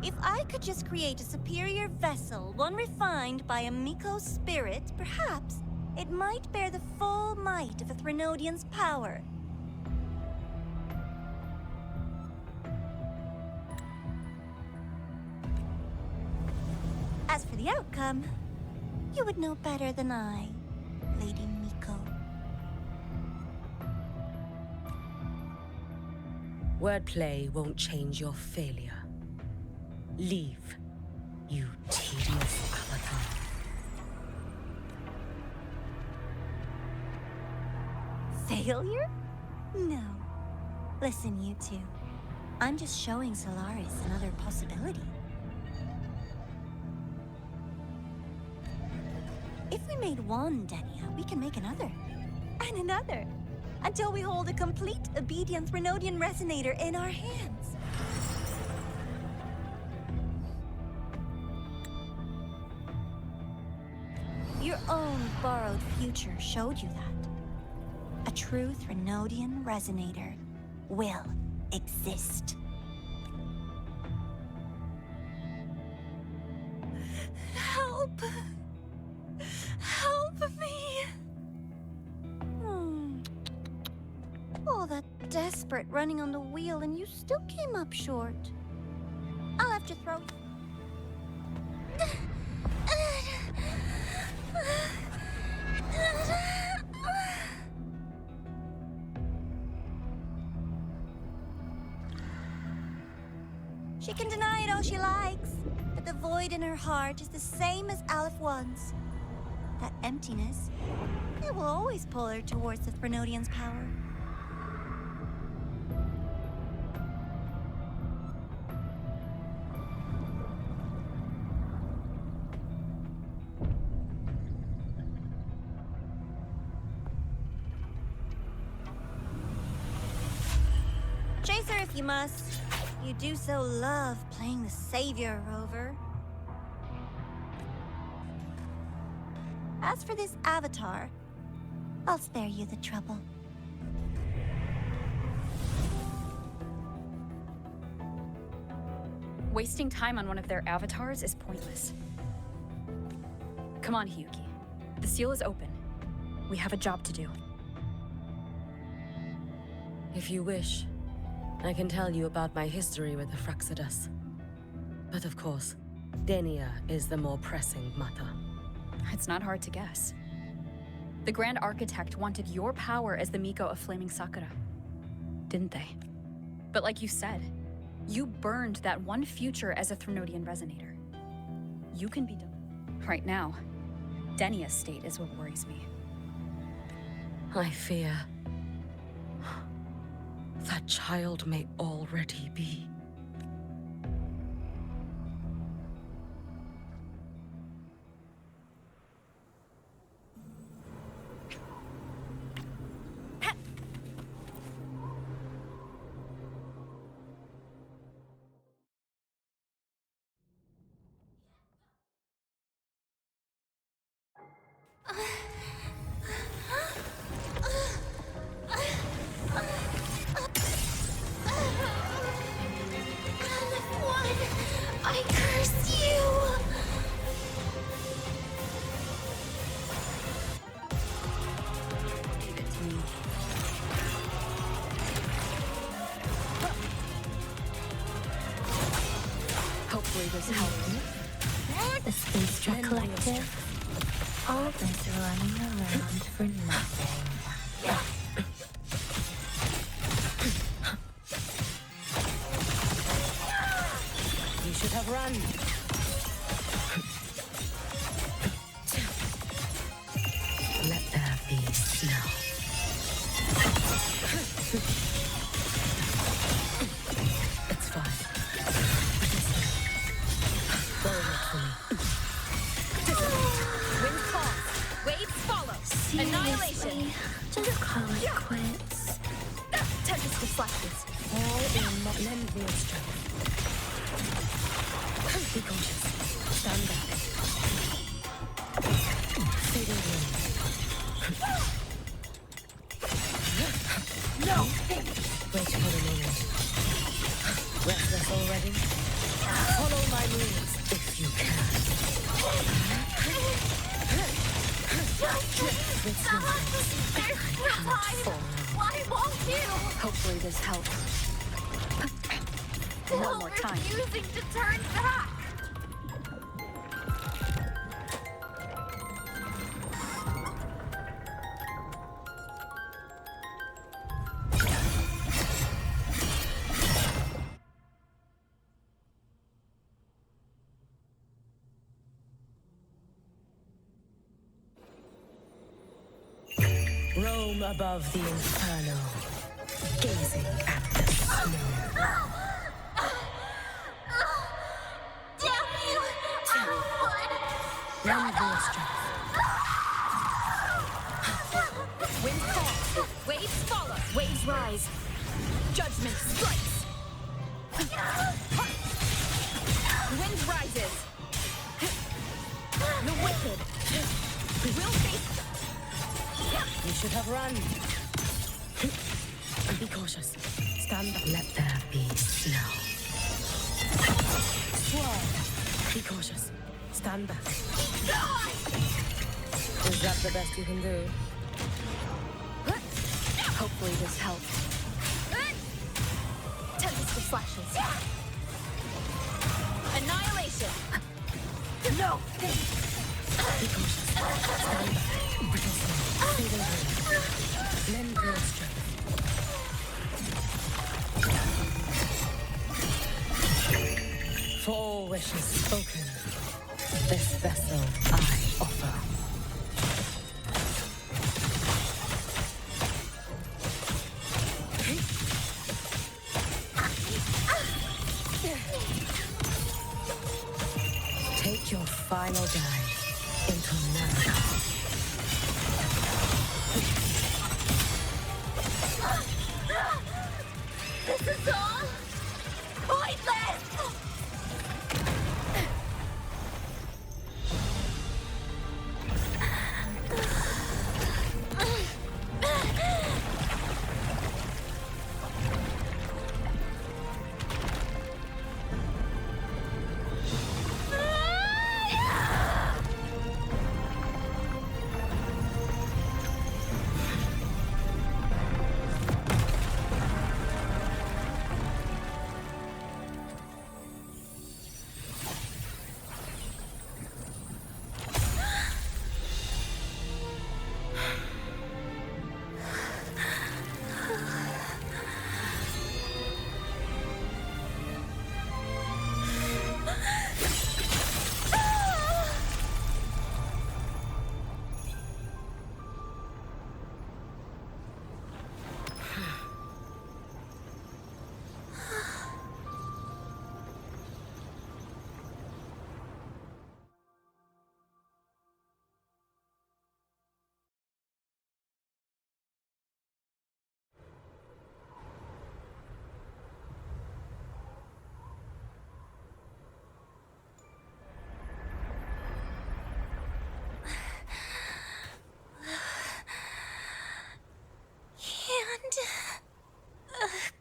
If I could just create a superior vessel, one refined by a Miko's spirit, perhaps it might bear the full might of a Threnodian's power. As for the outcome, you would know better than I, Lady Miko. Wordplay won't change your failure. Leave, you tedious avatar. Failure? No. Listen, you two. I'm just showing Solaris another possibility. If we made one, Denia, we can make another. And another. Until we hold a complete obedience Renodian resonator in our hands. Your own borrowed future showed you that. A true Renodian resonator will exist. Help! Help me! All that desperate running on the wheel and you still came up short. I'll have to throw... She can deny it all she likes, but the void in her heart is the same as Aleph One's. That emptiness, it will always pull her towards the Threnodian's power. Chase her if you must. You do so love playing the savior, Rover. As for this avatar, I'll spare you the trouble. Wasting time on one of their avatars is pointless. Come on, Hiyuki. The seal is open. We have a job to do. If you wish, I can tell you about my history with the Fraxidus. But of course, Denia is the more pressing matter. It's not hard to guess. The Grand Architect wanted your power as the Miko of Flaming Sakura, didn't they? But like you said, you burned that one future as a Threnodian resonator. You can be done. Right now, Denia's state is what worries me. I fear that child may already be. I curse you! Leave it to me. Hopefully this helps. The Space Truck Collective. All this running around for nothing. You should have run. Let there be snow. It's fine. Roll it for me. Wind falls. Waves follow. Annihilation. Just call it quits. Tempest deflected. All in, lend me your strength. Be cautious. Stand back. Fading wind. No! Wait for the moment. Restless already? Follow my moves if you can. Why won't you? Hopefully this helps. One more time. Refusing to turn back. Roam above the inferno, gazing at the snow. Damn you! Lend your strength. Winds fall. Waves follow. Waves rise. Judgment strikes. Wind rises. The wicked will face. You should have run. Be cautious. Stand up. Let there be snow. Swirl. Be cautious. Stand back. Is that the best you can do? Hopefully this helps. Tempest of flashes. Annihilation. No. Be cautious. Stand back. Brittle snow. Fading away. Lend your strength. For all wishes spoken, this vessel I offer. Take your final dive into America. This is all pointless!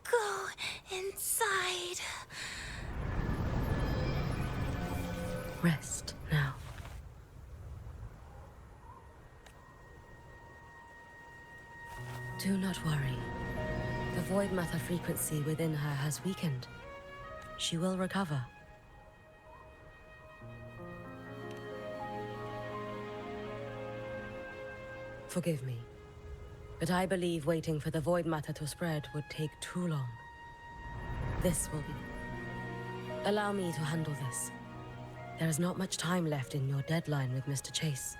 Go inside. Rest now. Do not worry. The void matter frequency within her has weakened. She will recover. Forgive me, but I believe waiting for the void matter to spread would take too long. This will be... Allow me to handle this. There is not much time left in your deadline with Mr. Chase.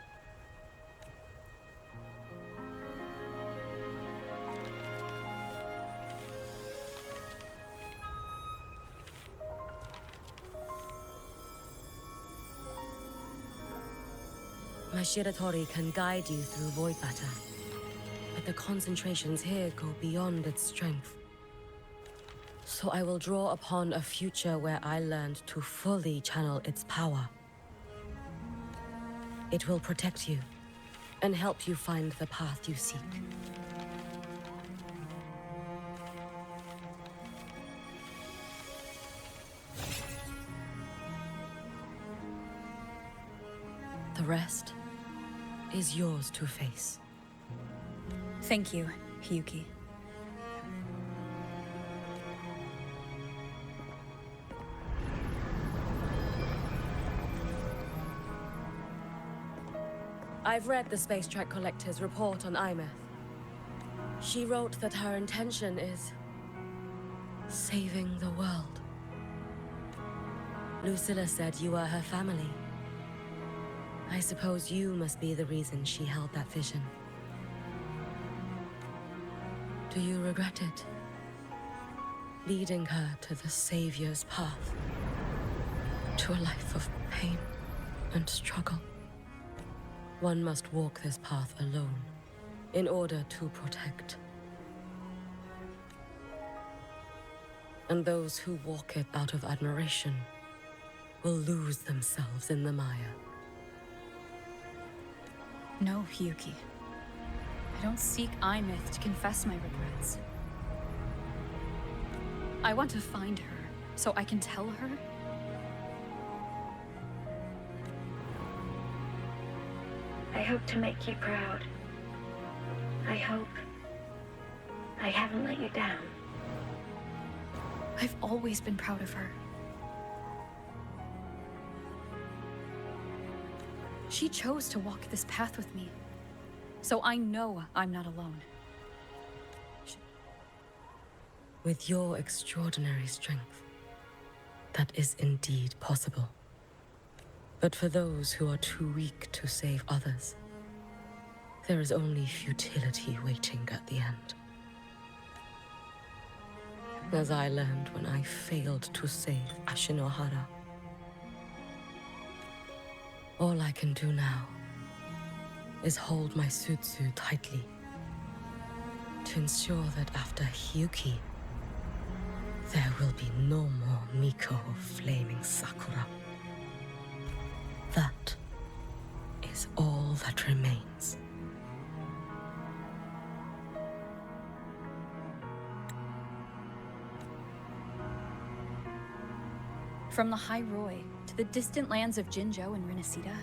My Shiratori can guide you through void matter, but the concentrations here go beyond its strength. So I will draw upon a future where I learned to fully channel its power. It will protect you and help you find the path you seek. The rest is yours to face. Thank you, Hiyuki. I've read the Space Track Collector's report on Imeth. She wrote that her intention is saving the world. Lucilla said you are her family. I suppose you must be the reason she held that vision. Do you regret it? Leading her to the Savior's path, to a life of pain and struggle. One must walk this path alone in order to protect. And those who walk it out of admiration will lose themselves in the mire. No, Hyuki. I don't seek Imyth to confess my regrets. I want to find her, so I can tell her. I hope to make you proud. I hope I haven't let you down. I've always been proud of her. She chose to walk this path with me, so I know I'm not alone. With your extraordinary strength, that is indeed possible. But for those who are too weak to save others, there is only futility waiting at the end. As I learned when I failed to save Ashinohara. All I can do now is hold my Sutsu tightly to ensure that after Hyuki, there will be no more Miko flaming Sakura. That is all that remains. From the High Roy to the distant lands of Jinzhou and Rinasida,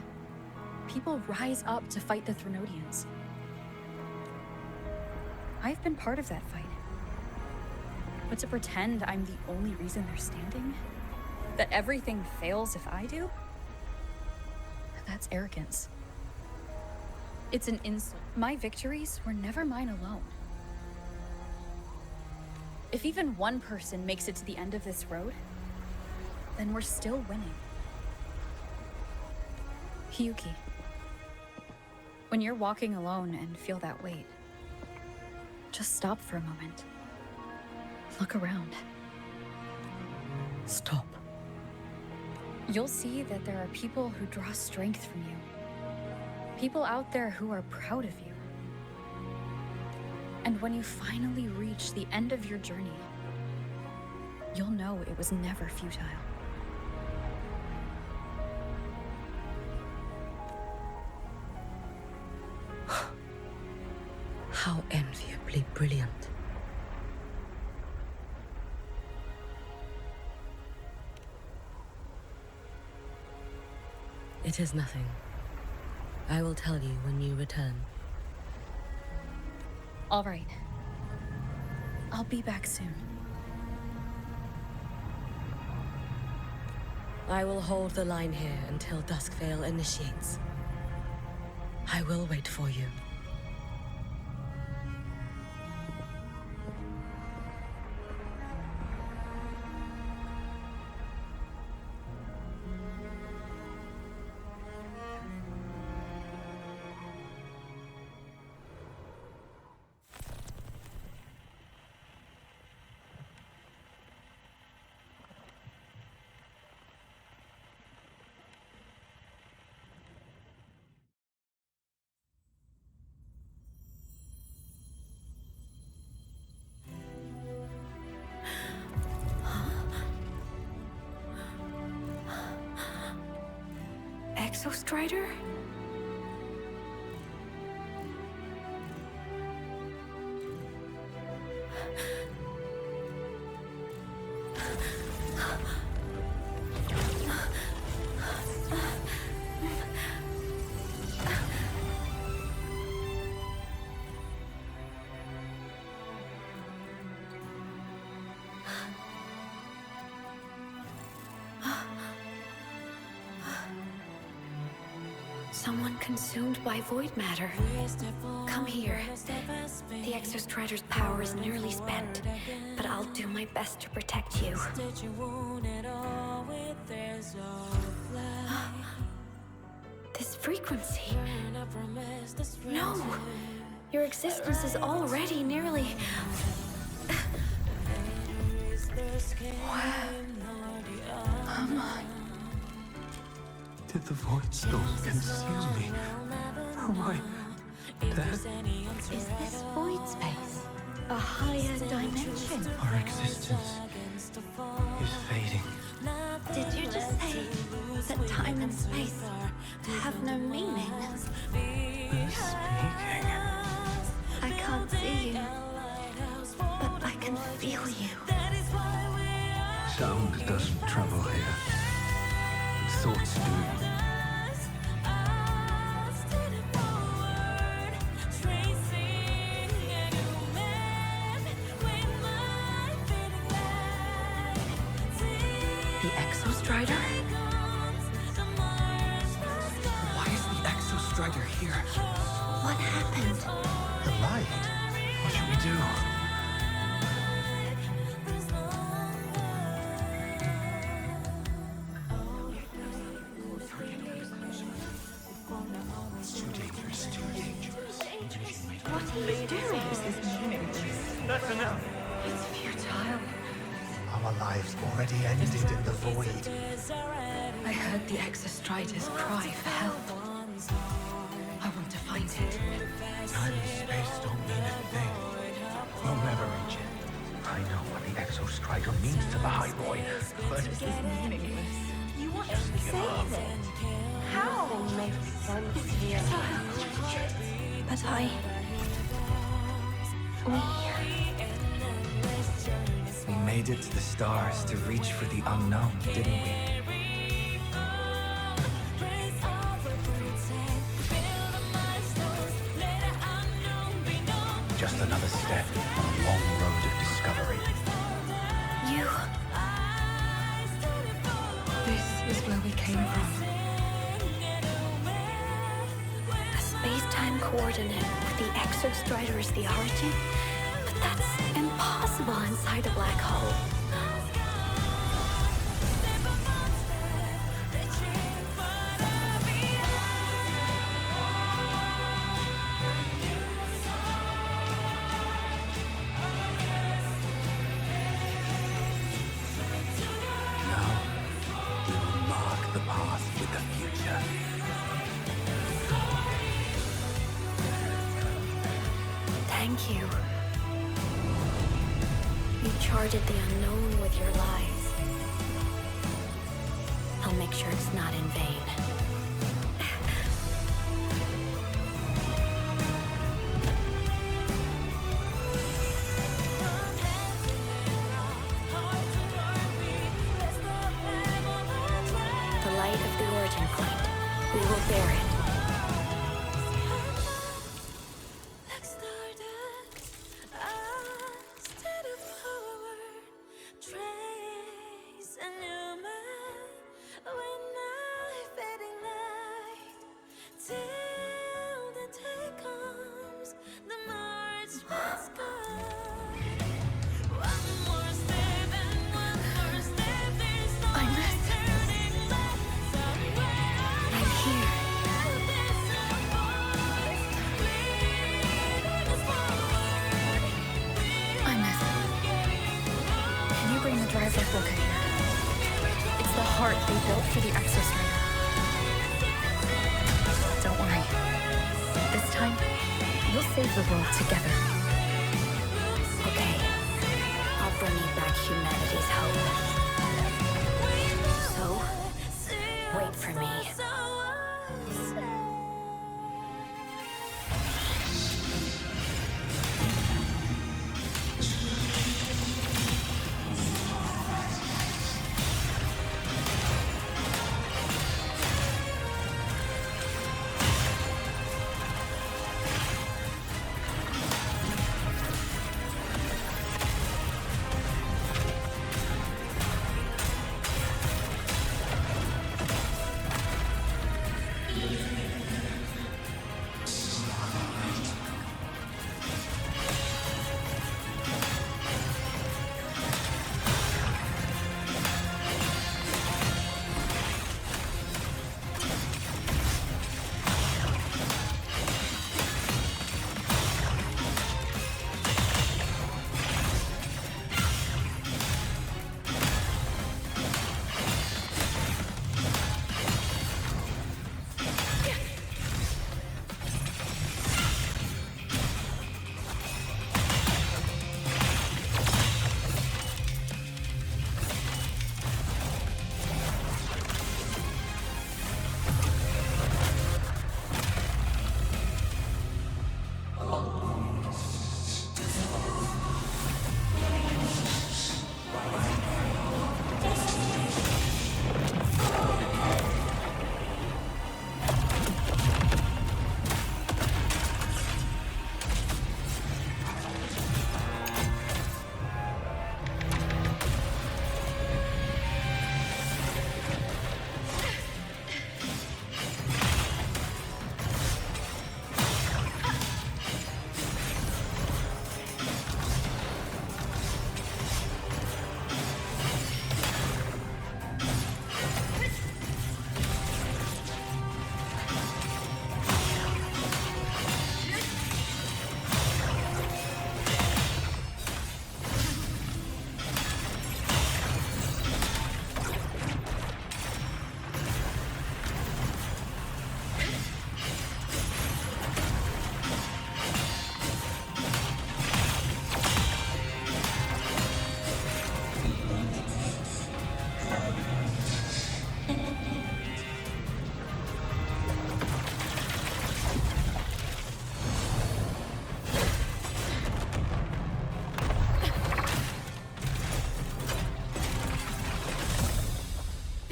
people rise up to fight the Threnodians. I've been part of that fight. But to pretend I'm the only reason they're standing? That everything fails if I do? That's arrogance. It's an insult. My victories were never mine alone. If even one person makes it to the end of this road, then we're still winning. Hyuki, when you're walking alone and feel that weight, just stop for a moment. Look around. Stop. You'll see that there are people who draw strength from you. People out there who are proud of you. And when you finally reach the end of your journey, you'll know it was never futile. How enviably brilliant. It is nothing. I will tell you when you return. All right. I'll be back soon. I will hold the line here until Duskvale initiates. I will wait for you. Exostrider? Someone consumed by void matter. Come here. The Exostrider's power is nearly spent, but I'll do my best to protect you. This frequency. No! Your existence is already nearly... Where am I? Did the Void Stone consume me? Am I dead? Is this void space a higher dimension? Our existence is fading. Did you just say that time and space have no meaning? Who's speaking? I can't see you, but I can feel you. Sound doesn't travel here. Thoughts do. The Exostrider? Why is the Exostrider here? What happened? The light. What should we do? It's too dangerous, too dangerous. What are you doing? This is meaningless. That's enough. It's futile. Our lives already ended in the void. I heard the Exostrider's cry for help. I want to find it. Time and space don't mean a thing. We'll never reach it. I know what the Exostrider means to the High Boy, but This is meaningless. You want to give save up. it? How? It's futile. But we made it to the stars to reach for the unknown, didn't we? Just another step on a long road of discovery. You... This is where we came from. A space-time coordinate with the Exostrider as the origin? But that's impossible inside a black hole. Now, we will mark the path with the future. Thank you. You charted the unknown with your lives. I'll make sure it's not in vain. The light of the origin point. We will bear it. It's the heart they built for the Exostrider. Don't worry. This time, we'll save the world together. Okay. I'll bring you back humanity's hope. So, wait for me.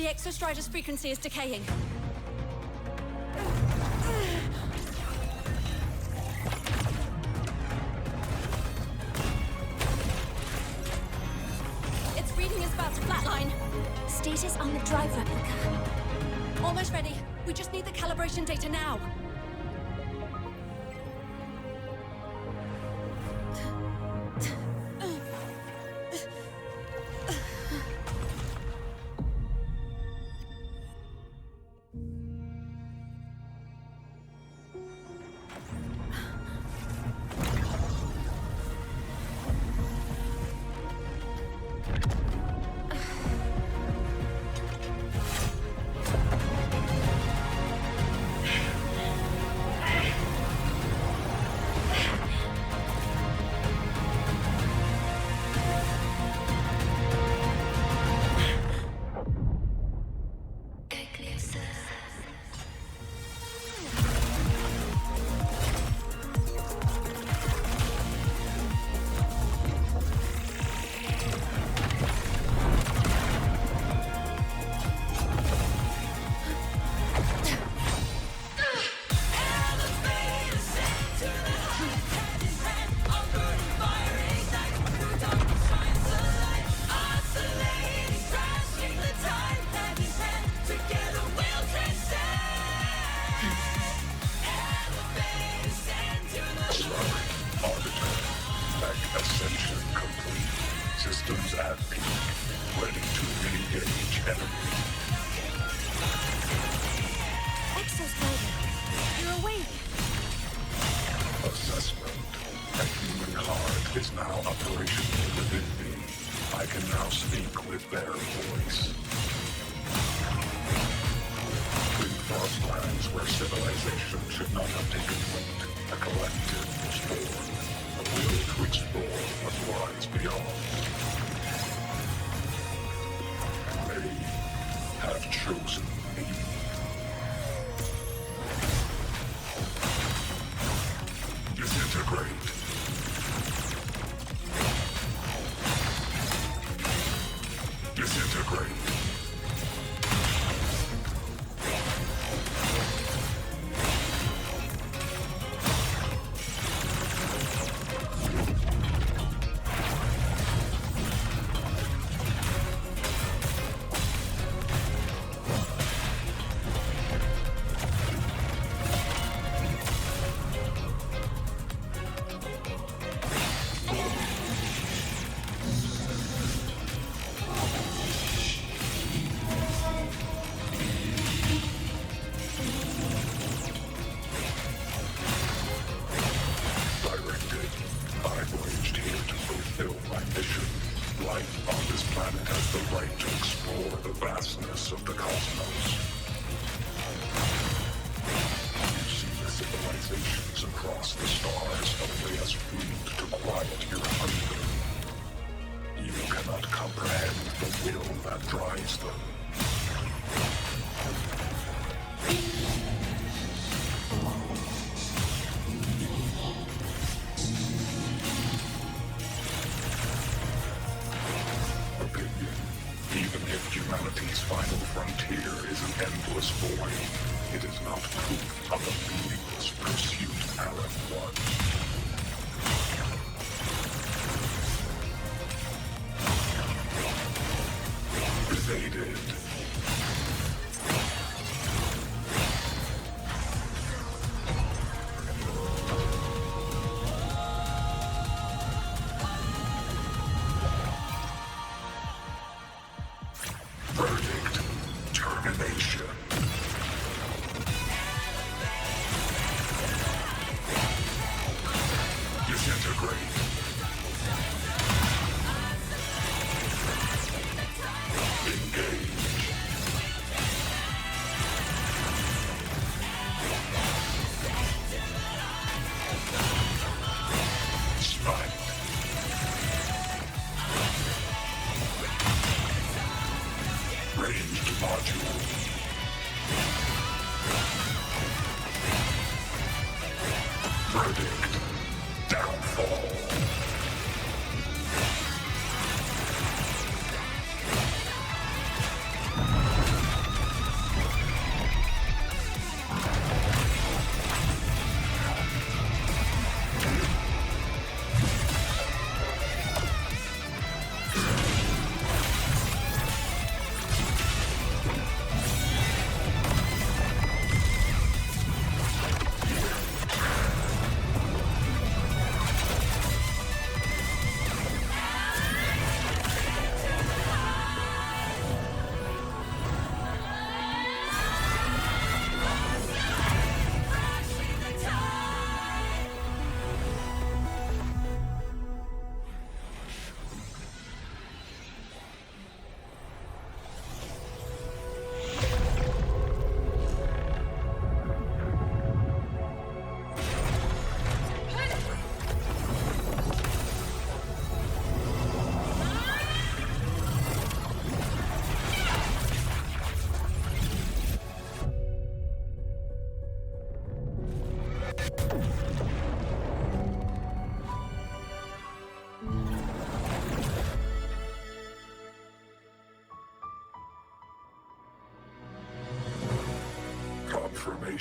The Exostrider's frequency is decaying. Its reading is about to flatline. Status on the drive replica. Almost ready. We just need the calibration data now.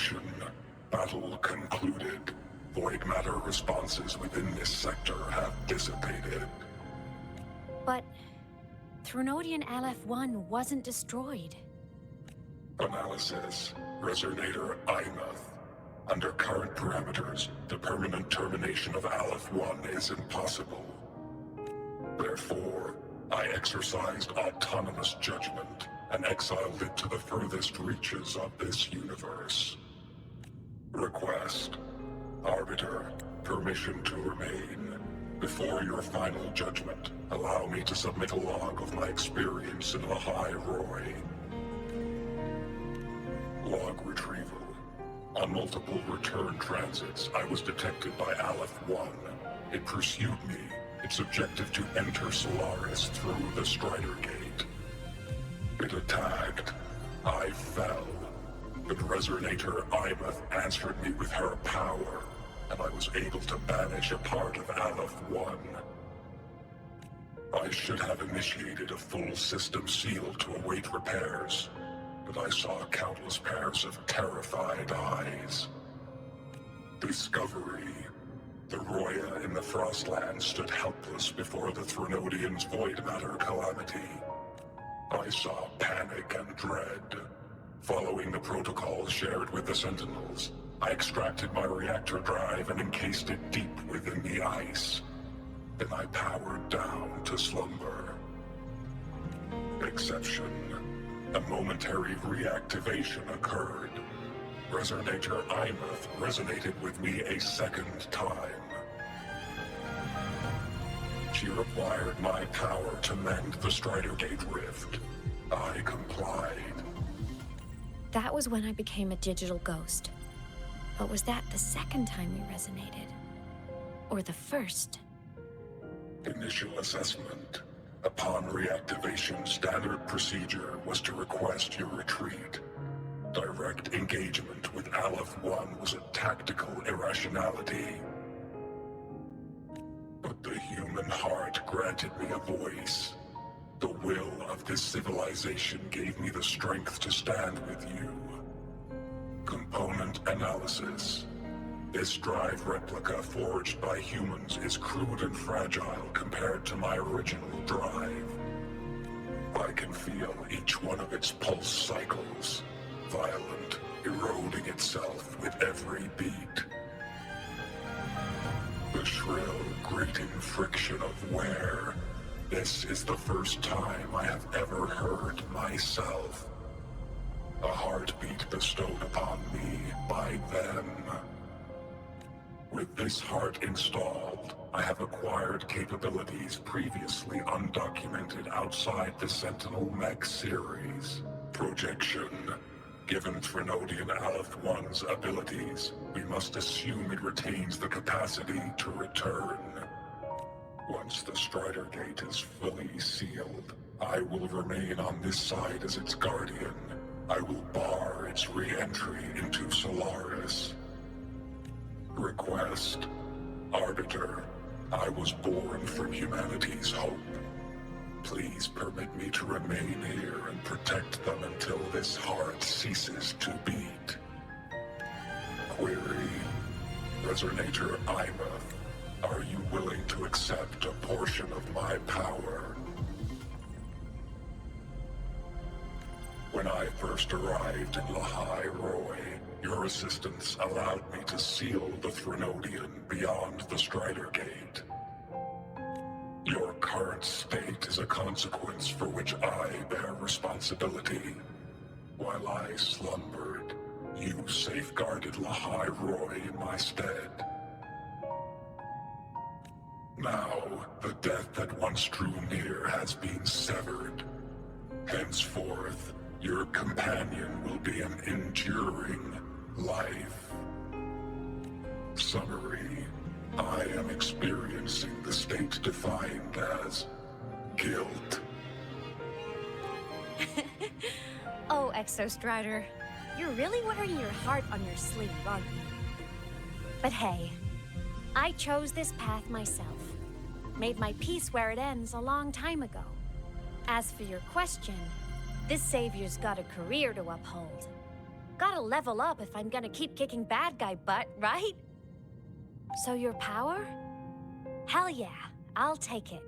Confirmation. Battle concluded. Void matter responses within this sector have dissipated. But Threnodian LF-1 wasn't destroyed. Analysis. Resonator Imuth. Under current parameters, the permanent termination of Aleph-1 is impossible. Therefore, I exercised autonomous judgment and exiled it to the furthest reaches of this universe. Request. Arbiter, permission to remain. Before your final judgment, allow me to submit a log of my experience in Lahai Roy. Log retrieval. On multiple return transits, I was detected by Aleph-1. It pursued me, its objective to enter Solaris through the Strider Gate. It attacked. I fell. But Resonator Imuth answered me with her power, and I was able to banish a part of Aleph-1. I should have initiated a full system seal to await repairs, but I saw countless pairs of terrified eyes. Discovery. The Roya in the Frostland stood helpless before the Threnodians' void matter calamity. I saw panic and dread. Following the protocols shared with the Sentinels, I extracted my reactor drive and encased it deep within the ice. Then I powered down to slumber. Exception. A momentary reactivation occurred. Resonator Imuth resonated with me a second time. She required my power to mend the Strider Gate rift. I complied. That was when I became a digital ghost. But was that the second time you resonated? Or the first? Initial assessment. Upon reactivation, standard procedure was to request your retreat. Direct engagement with Aleph-1 was a tactical irrationality. But the human heart granted me a voice. The will of this civilization gave me the strength to stand with you. Component analysis. This drive replica forged by humans is crude and fragile compared to my original drive. I can feel each one of its pulse cycles, violent, eroding itself with every beat. The shrill, grating friction of wear. This is the first time I have ever heard myself. A heartbeat bestowed upon me by them. With this heart installed, I have acquired capabilities previously undocumented outside the Sentinel Mech series. Projection. Given Threnodian Aleph-1's abilities, we must assume it retains the capacity to return. Once the Strider Gate is fully sealed, I will remain on this side as its guardian. I will bar its re-entry into Solaris. Request. Arbiter, I was born from humanity's hope. Please permit me to remain here and protect them until this heart ceases to beat. Query. Resonator Imuth, are you willing to accept a portion of my power? When I first arrived in Lahai Roy, your assistance allowed me to seal the Threnodian beyond the Strider Gate. Your current state is a consequence for which I bear responsibility. While I slumbered, you safeguarded Lahai Roy in my stead. Now, the death that once drew near has been severed. Henceforth, your companion will be an enduring life. Summary. I am experiencing the state defined as guilt. Oh, Exostrider, you're really wearing your heart on your sleeve, aren't you? But hey, I chose this path myself. Made my peace where it ends a long time ago. As for your question, this savior's got a career to uphold. Gotta level up if I'm gonna keep kicking bad guy butt, right? So your power? Hell yeah, I'll take it.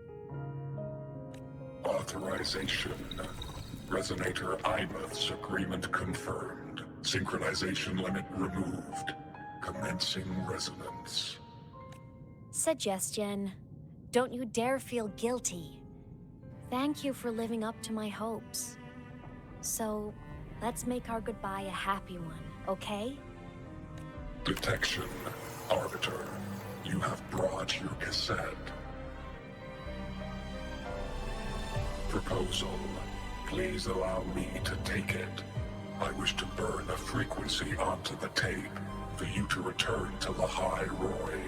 Authorization. Resonator Imuth's agreement confirmed. Synchronization limit removed. Commencing resonance. Suggestion. Don't you dare feel guilty. Thank you for living up to my hopes. So, let's make our goodbye a happy one, okay? Detection. Arbiter, you have brought your cassette. Proposal. Please allow me to take it. I wish to burn a frequency onto the tape for you to return to Lahai Roy.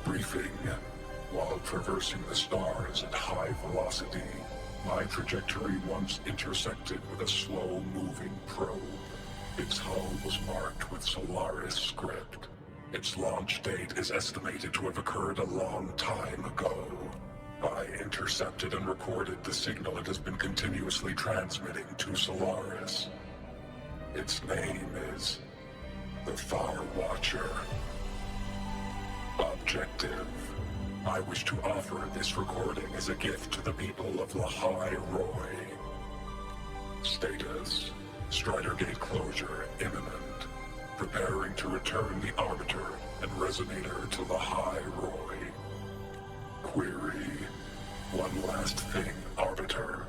Briefing. While traversing the stars at high velocity, my trajectory once intersected with a slow-moving probe. Its hull was marked with Solaris script. Its launch date is estimated to have occurred a long time ago. I intercepted and recorded the signal it has been continuously transmitting to Solaris. Its name is the Far Watcher. Objective. I wish to offer this recording as a gift to the people of Lahai Roy. Status. Strider Gate closure imminent. Preparing to return the Arbiter and Resonator to Lahai Roy. Query. One last thing, Arbiter.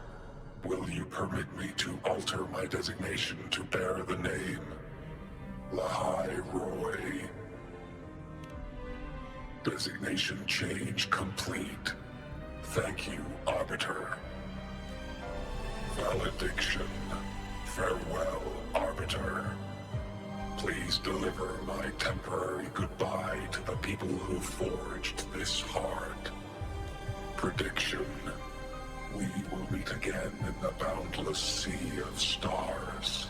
Will you permit me to alter my designation to bear the name Lahai Roy? Designation change complete. Thank you, Arbiter. Valediction. Farewell, Arbiter. Please deliver my temporary goodbye to the people who forged this heart. Prediction. We will meet again in the boundless sea of stars.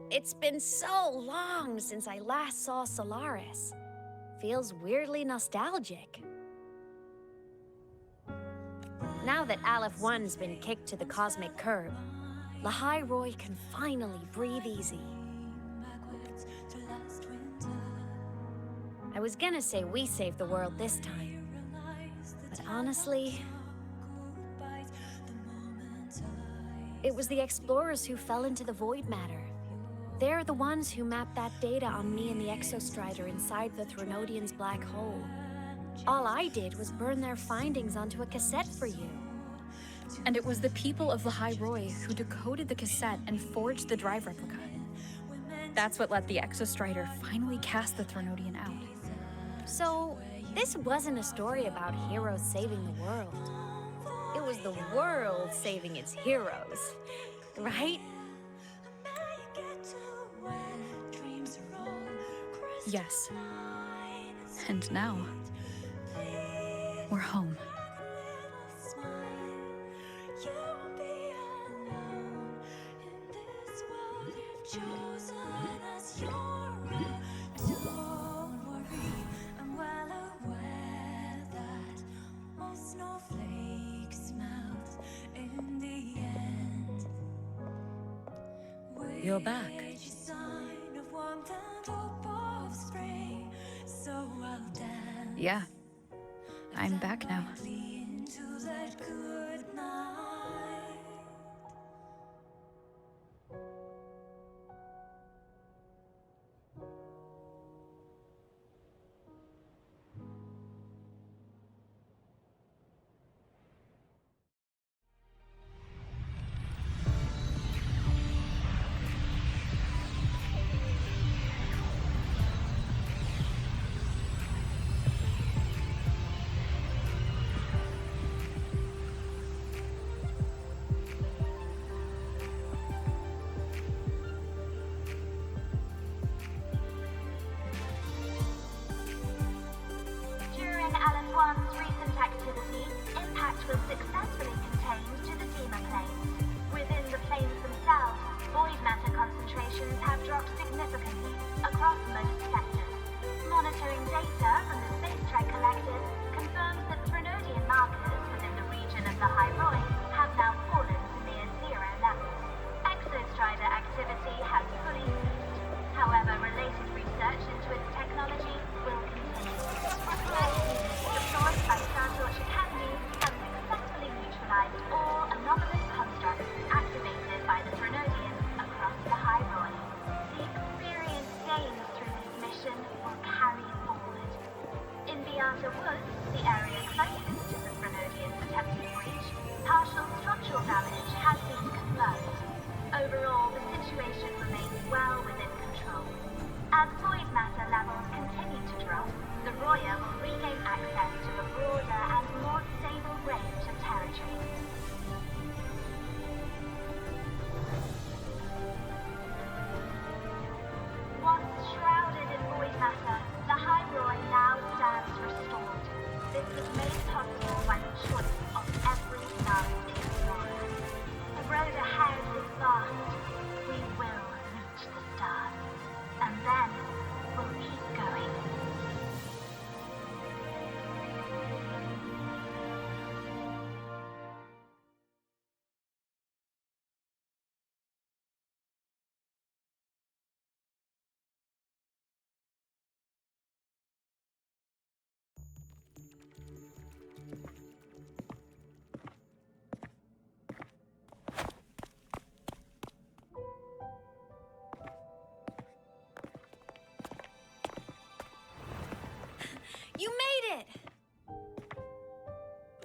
It's been so long since I last saw Solaris. Feels weirdly nostalgic. Now that Aleph 1's been kicked to the cosmic curb, Lahai Roy can finally breathe easy. I was gonna say we saved the world this time, but honestly, it was the explorers who fell into the void matter. They're the ones who mapped that data on me and the Exostrider inside the Threnodian's black hole. All I did was burn their findings onto a cassette for you. And it was the people of Lahai Roy who decoded the cassette and forged the drive replica. That's what let the Exostrider finally cast the Threnodian out. So, this wasn't a story about heroes saving the world. It was the world saving its heroes, right? Yes. And now, we're home. You're back. Yeah. I'm back now. Gathering data from the Space Trek Collective confirms that Threnodian markers within the region of the High Roy have now fallen to near zero levels. Exostrider activity has fully ceased. However, related research into its technology will continue. Research units deployed by Startorch Academy have successfully neutralized all anomalous constructs activated by the Threnodians across the High Roy. The experience gained through this mission will carry forward. In Beata Woods, the area closest to the Threnodians' attempted breach, partial structural damage has been confirmed. Overall, the situation remains well within control. As void matter levels continue to drop, the Roya will regain access to a broader and more stable range of territory. Once shrouded in void matter, the High Roy now stands restored. This was made possible by the choice of every last explorer. The road ahead is vast. We will reach the stars. And then we'll keep going. You made it!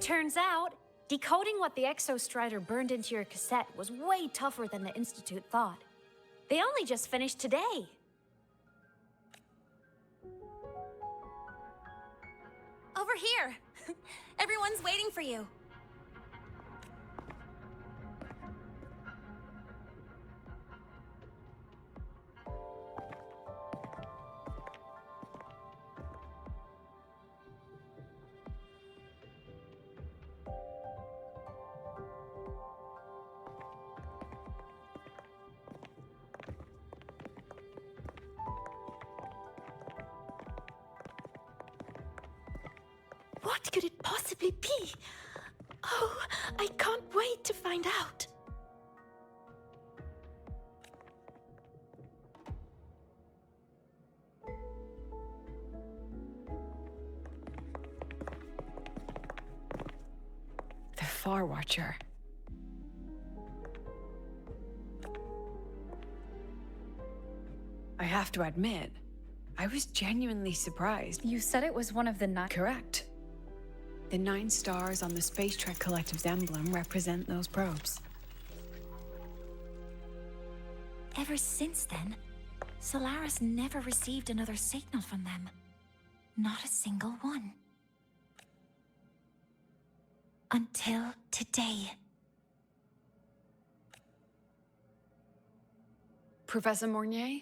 Turns out, decoding what the Exostrider burned into your cassette was way tougher than the Institute thought. They only just finished today. Over here! Everyone's waiting for you. What could it possibly be? Oh, I can't wait to find out. The Far Watcher. I have to admit, I was genuinely surprised. You said it was one of the nine. Correct. The 9 stars on the Space Trek Collective's emblem represent those probes. Ever since then, Solaris never received another signal from them. Not a single one. Until today. Professor Mornier,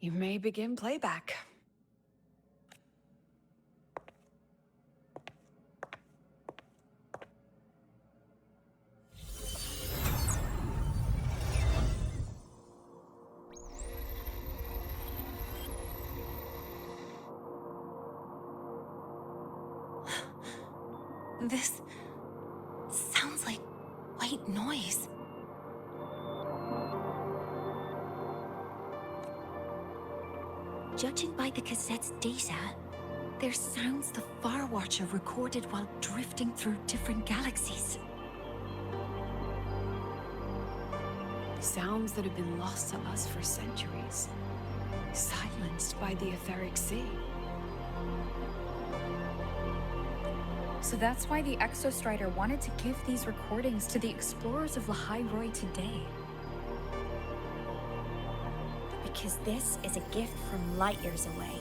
you may begin playback. This sounds like white noise. Judging by the cassette's data, they're sounds the Far Watcher recorded while drifting through different galaxies. Sounds that have been lost to us for centuries. Silenced by the etheric sea. So that's why the Exostrider wanted to give these recordings to the explorers of the High Roy today. Because this is a gift from light years away,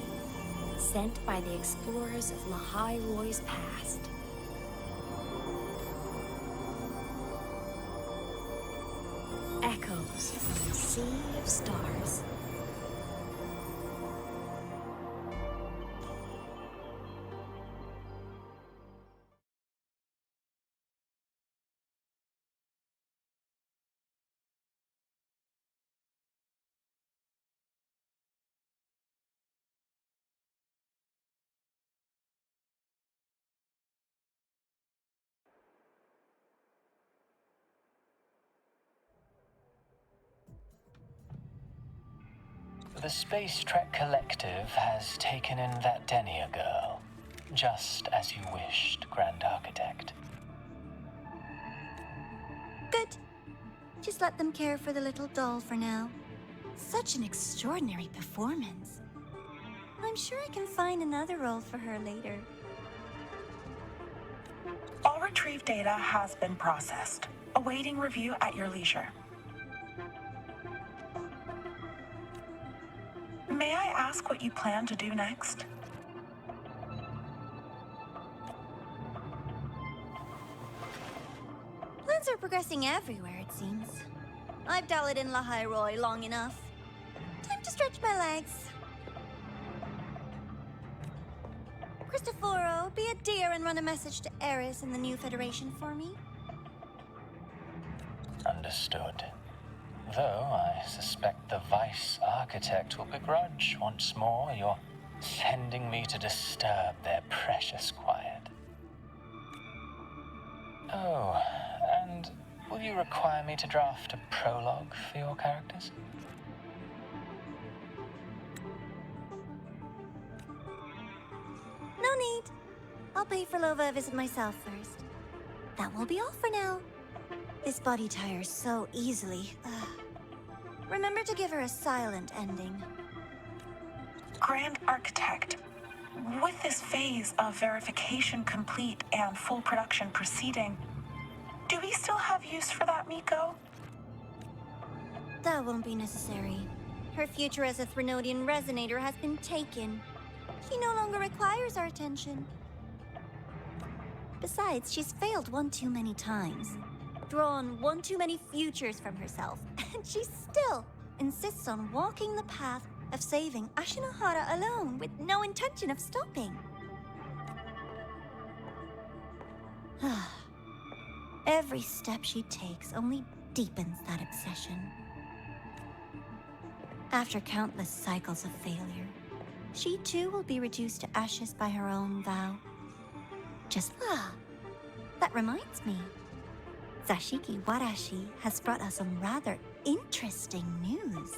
sent by the explorers of Lahai Roy's past. Echoes from the sea of stars. The Space Trek Collective has taken in that Denia girl, just as you wished, Grand Architect. Good. Just let them care for the little doll for now. Such an extraordinary performance. I'm sure I can find another role for her later. All retrieved data has been processed, awaiting review at your leisure. May I ask what you plan to do next? Plans are progressing everywhere, it seems. I've dallied in La Roy long enough. Time to stretch my legs. Cristoforo, be a dear and run a message to Eris and the new Federation for me. Understood. Though I suspect the Vice Architect will begrudge once more your sending me to disturb their precious quiet. Oh, and will you require me to draft a prologue for your characters? No need. I'll pay for Lova a visit myself first. That will be all for now. This body tires so easily. Remember to give her a silent ending. Grand Architect, with this phase of verification complete and full production proceeding, do we still have use for that Miko? That won't be necessary. Her future as a Threnodian resonator has been taken. She no longer requires our attention. Besides, she's failed one too many times. Drawn one too many futures from herself, and she still insists on walking the path of saving Ashinohara alone with no intention of stopping. Every step she takes only deepens that obsession. After countless cycles of failure, she too will be reduced to ashes by her own vow. That reminds me. Zashiki Warashi has brought us some rather interesting news.